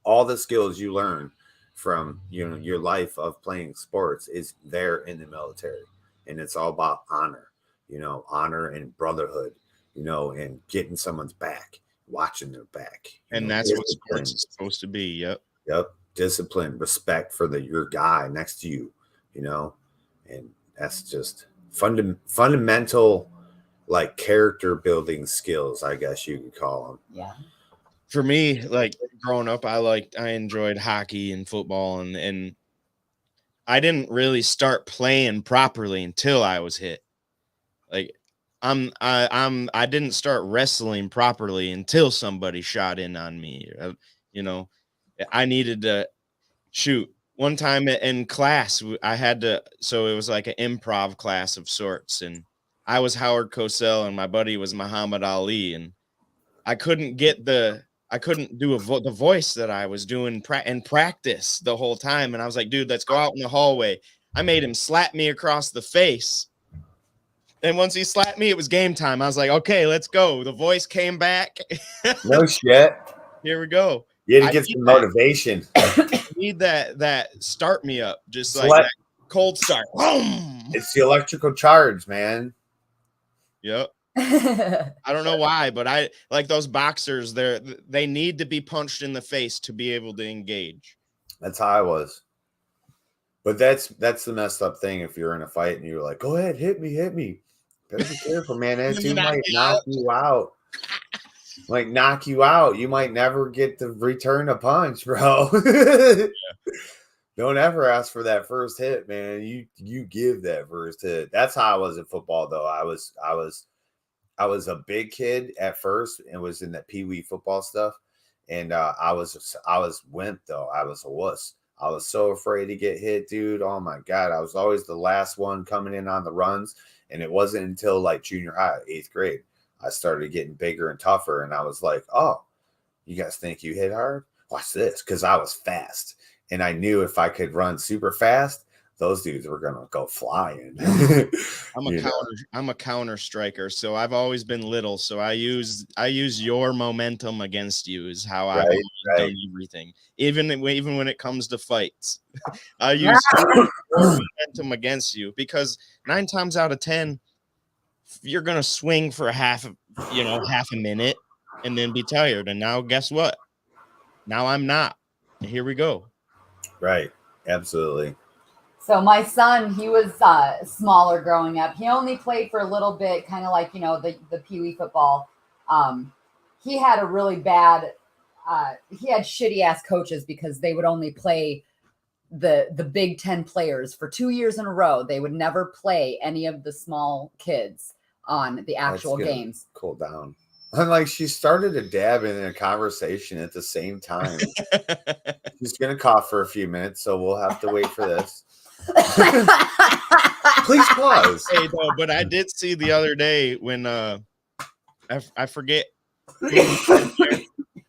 all the skills you learn from, you know, your life of playing sports is there in the military. And it's all about honor, you know, honor and brotherhood, you know, and getting someone's back, watching their back. And that's what sports is supposed to be. Yep. Discipline, respect for your guy next to you, you know, and that's just fundamental, like character building skills, I guess you could call them. Yeah. For me, like growing up, I enjoyed hockey and football, and I didn't really start playing properly until I was hit. Like I didn't start wrestling properly until somebody shot in on me. You know, I needed to shoot. One time in class, I had to, so it was like an improv class of sorts, and I was Howard Cosell and my buddy was Muhammad Ali, and I couldn't do the voice that I was doing in practice the whole time. And I was like, dude, let's go out in the hallway. I made him slap me across the face. And once he slapped me, it was game time. I was like, okay, let's go. The voice came back. No shit. Here we go. You had to I get need some that. motivation. I need that start me up, just like Select- that cold start. Boom. It's the electrical charge, man. Yep. I don't know why, but I like those boxers. They need to be punched in the face to be able to engage. That's how I was. But that's the messed up thing. If you're in a fight and you're like, go ahead, hit me. Better be careful, man. That dude might knock you out. Like knock you out. You might never get to return a punch, bro. Yeah. Don't ever ask for that first hit, man. You give that first hit. That's how I was in football, though. I was a big kid at first and was in that pee-wee football stuff. And I was wimp, though. I was a wuss. I was so afraid to get hit, dude. Oh my God. I was always the last one coming in on the runs. And it wasn't until like junior high, 8th grade, I started getting bigger and tougher. And I was like, oh, you guys think you hit hard? Watch this. Because I was fast. And I knew if I could run super fast, those dudes were gonna go flying. I'm a counter striker, so I've always been little. So I use your momentum against you is how I've done everything. Even when it comes to fights, I use your momentum against you because 9 times out of 10, you're gonna swing for half a minute and then be tired. And now guess what? Now I'm not. Here we go. Right. Absolutely. So my son, he was smaller growing up. He only played for a little bit, kind of like, the pee-wee football. He had a really bad, he had shitty ass coaches because they would only play the Big Ten players for 2 years in a row. They would never play any of the small kids on the actual games. Cool down. I'm like, she started a dab in a conversation at the same time. She's going to cough for a few minutes, so we'll have to wait for this. Please pause. Hey, no, but I did see the other day when I forget,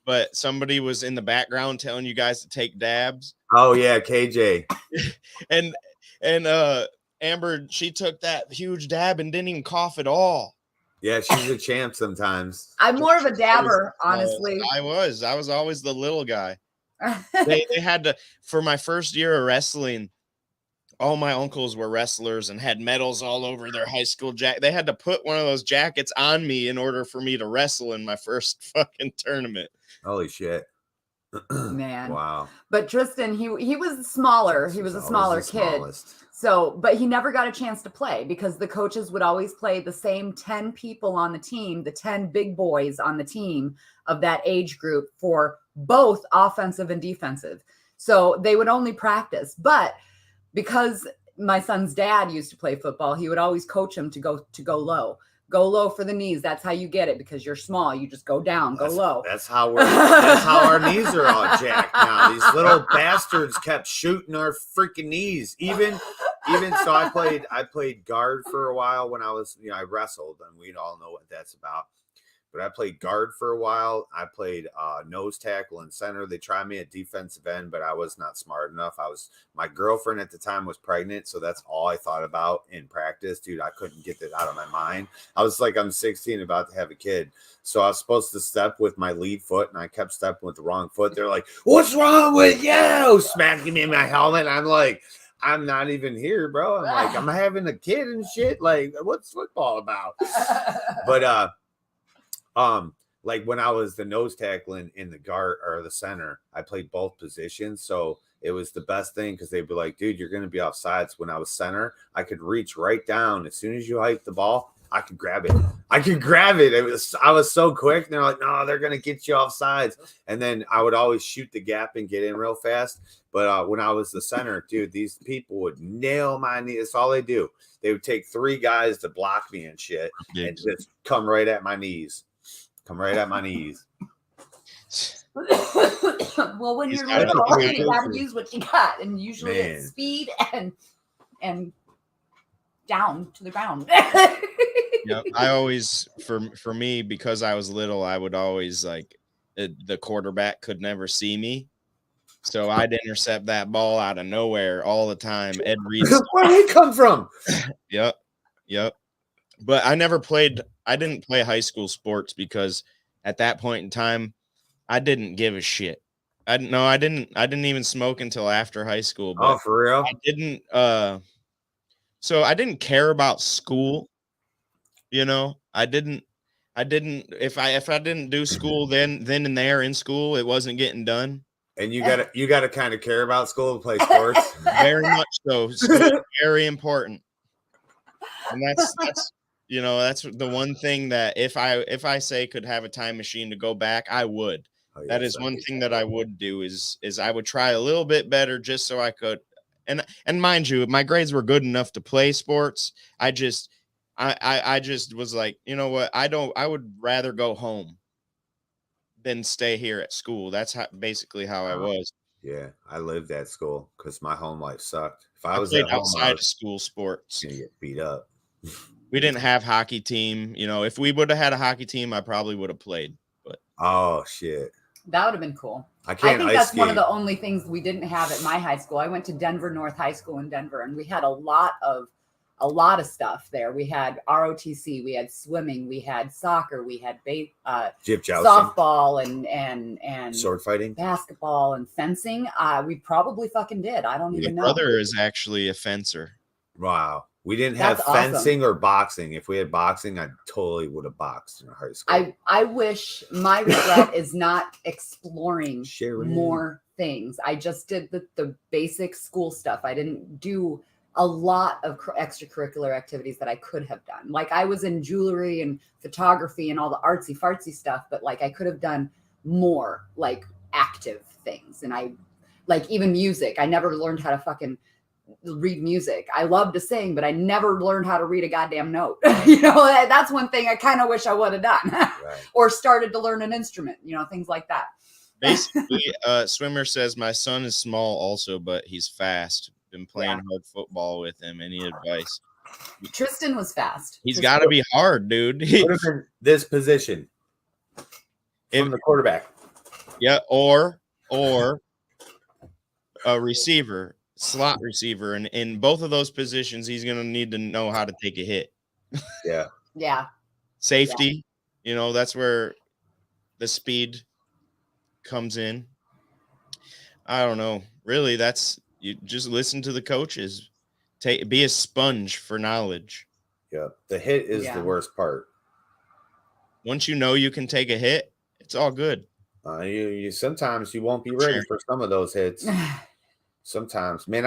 but somebody was in the background telling you guys to take dabs. Oh yeah, KJ. and Amber, she took that huge dab and didn't even cough at all. Yeah, she's a champ sometimes. I'm more of a dabber, honestly. I was always the little guy. They had to, for my first year of wrestling, all my uncles were wrestlers and had medals all over their high school jacket. They had to put one of those jackets on me in order for me to wrestle in my first fucking tournament. Holy shit. Man. Wow. But Tristan, he was smaller. He was a smaller kid. So, but he never got a chance to play because the coaches would always play the same 10 people on the team, the 10 big boys on the team of that age group for both offensive and defensive. So they would only practice. But because my son's dad used to play football, he would always coach him to go low. Go low for the knees. That's how you get it because you're small. You just go down, go low. That's how our knees are all jacked now. These little bastards kept shooting our freaking knees. Even so, I played guard for a while when I was, I wrestled, and we all know what that's about. But I played guard for a while. I played nose tackle and center. They tried me at defensive end, but I was not smart enough. My girlfriend at the time was pregnant, so that's all I thought about in practice. Dude, I couldn't get that out of my mind. I was like, I'm 16, about to have a kid. So I was supposed to step with my lead foot, and I kept stepping with the wrong foot. They're like, what's wrong with you? Smacking me in my helmet. I'm like, I'm not even here, bro. I'm like, I'm having a kid and shit. Like, what's football about? But, like when I was the nose tackling in the guard or the center, I played both positions. So it was the best thing because they'd be like, dude, you're going to be offsides. When I was center, I could reach right down. As soon as you hike the ball, I could grab it. I was so quick. And they're like, no, they're going to get you offsides. And then I would always shoot the gap and get in real fast. But when I was the center, dude, these people would nail my knee. That's all they do. They would take 3 guys to block me and shit and just come right at my knees. Come right at my knees. Well, when you're little, you got to use what you got, and usually it's speed and down to the ground. Yep. I always, for me, because I was little, I would always the quarterback could never see me, So I'd intercept that ball out of nowhere all the time. Ed Reed. Where did he come from? Yep. But I didn't play high school sports because at that point in time, I didn't give a shit. I didn't even smoke until after high school. But Oh, for real? I didn't. So I didn't care about school. You know, I didn't. If I didn't do school then and there in school, it wasn't getting done. And you gotta kind of care about school to play sports. Very much so. School is very important, and that's that's the one thing that if I say could have a time machine to go back, I would. Oh, That is one thing that I would do is I would try a little bit better just so I could. And mind you, my grades were good enough to play sports. I just was like, you know what? I would rather go home than stay here at school. That's basically how I was. Yeah, I lived at school because my home life sucked. If I I was played at home, I outside of was school sports. gonna get beat up. We didn't have hockey team. You know, if we would have had a hockey team, I probably would have played. But Oh shit! That would have been cool. I I can't think ice that's skate. one of the only things we didn't have at my high school. I went to Denver North High School in Denver, and we had a lot of stuff there. We had ROTC, we had swimming, we had soccer, we had Jip jousting, softball, and sword fighting. basketball and fencing. We probably fucking did. I don't my even know. brother is actually a fencer. Wow, we didn't have That's awesome. fencing or boxing. If we had boxing, I totally would have boxed in high school. I wish my regret is not exploring Sharon. more things. I just did the basic school stuff. I didn't do a lot of extracurricular activities that I could have done. Like I was in jewelry and photography and all the artsy fartsy stuff, but like I could have done more like active things. And I like even music. I never learned how to fucking read music. I love to sing, but I never learned how to read a goddamn note. That's one thing I kind of wish I would have done. Right. Or started to learn an instrument, things like that. Basically, Swimmer says my son is small also, but he's fast. Been playing hard football with him. Any advice? Tristan was fast. He's got to be hard, dude. Put him in this position from the quarterback. Yeah, or a receiver, slot receiver, and in both of those positions, he's gonna need to know how to take a hit. Yeah. Yeah. Safety, that's where the speed comes in. I don't know. Really, you just listen to the coaches. Be a sponge for knowledge. Yeah. The hit is the worst part. Once you know you can take a hit, it's all good. You sometimes you won't be ready for some of those hits. Sometimes, man,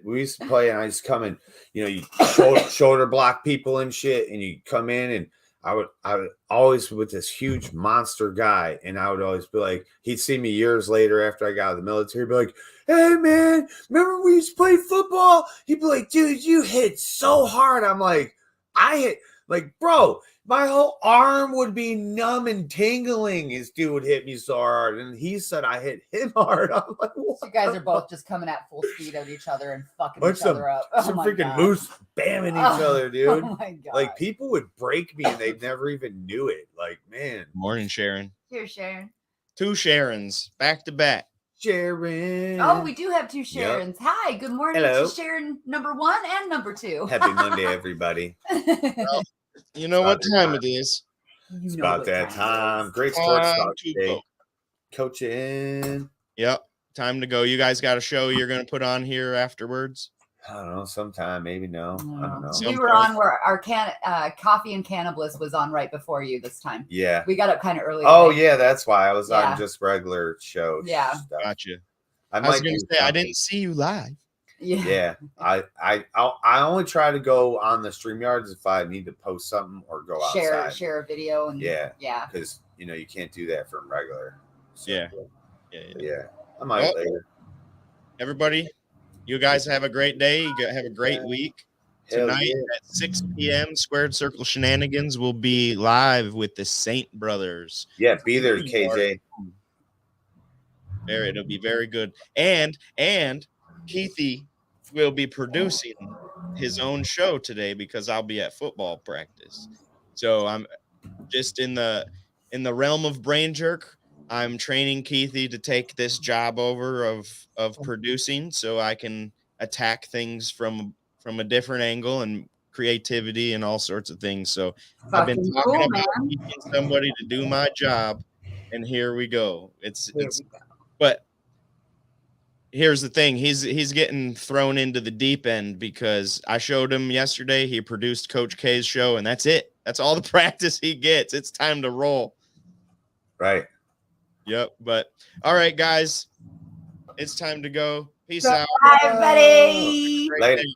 we used to play, and I used to come in, you shoulder block people and shit, and you come in, and I would always with this huge monster guy, and I would always be like, he'd see me years later after I got out of the military, be like, hey man, remember we used to play football? He'd be like, dude, you hit so hard. I'm like, I hit like, bro, my whole arm would be numb and tingling. His dude would hit me so hard, and he said I hit him hard. I'm like, what? You guys are both just coming at full speed at each other and fucking Like each other up. Some freaking moose bamming each other, dude. Oh my god! Like people would break me, and they never even knew it. Like, man. Morning, Sharon. Here, Sharon. 2 Sharons back to back. Sharon. Oh, we do have 2 Sharons. Hi, good morning Hello. to Sharon number 1 and number 2. Happy Monday, everybody. Well, you know what time it is. It's about that time. Great sports talk today. Coaching. Yep. Time to go. You guys got a show you're going to put on here afterwards? I don't know. Sometime, maybe no. I don't know. We were on where our coffee and cannabis was on right before you this time. Yeah. We got up kind of early. Oh, today. yeah. That's why I was Yeah. on just regular show. Yeah. stuff. Gotcha. I was might going do to say, I something. didn't see you live. Yeah. Yeah, I only try to go on the StreamYards if I need to post something or go outside. Share a video and Yeah. yeah. Because you can't do that from regular. So, Yeah. yeah. I might later. Everybody, you guys have a great day. Have a great week. Hell Tonight yeah. at 6 p.m., Squared Circle Shenanigans will be live with the Saint Brothers. Yeah, be there, KJ. It'll be very good. And Keithy will be producing his own show today because I'll be at football practice. So I'm just in the realm of BrainJerk. I'm training Keithy to take this job over of producing, so I can attack things from a different angle and creativity and all sorts of things. So I've been Fucking talking cool, about man. needing somebody to do my job, and here we go. Here we go. But here's the thing, he's getting thrown into the deep end because I showed him yesterday. He produced Coach K's show, and that's it. That's all the practice he gets. It's time to roll. Right. Yep. But all right, guys, it's time to go. Peace out. Bye, everybody. Great Later. day.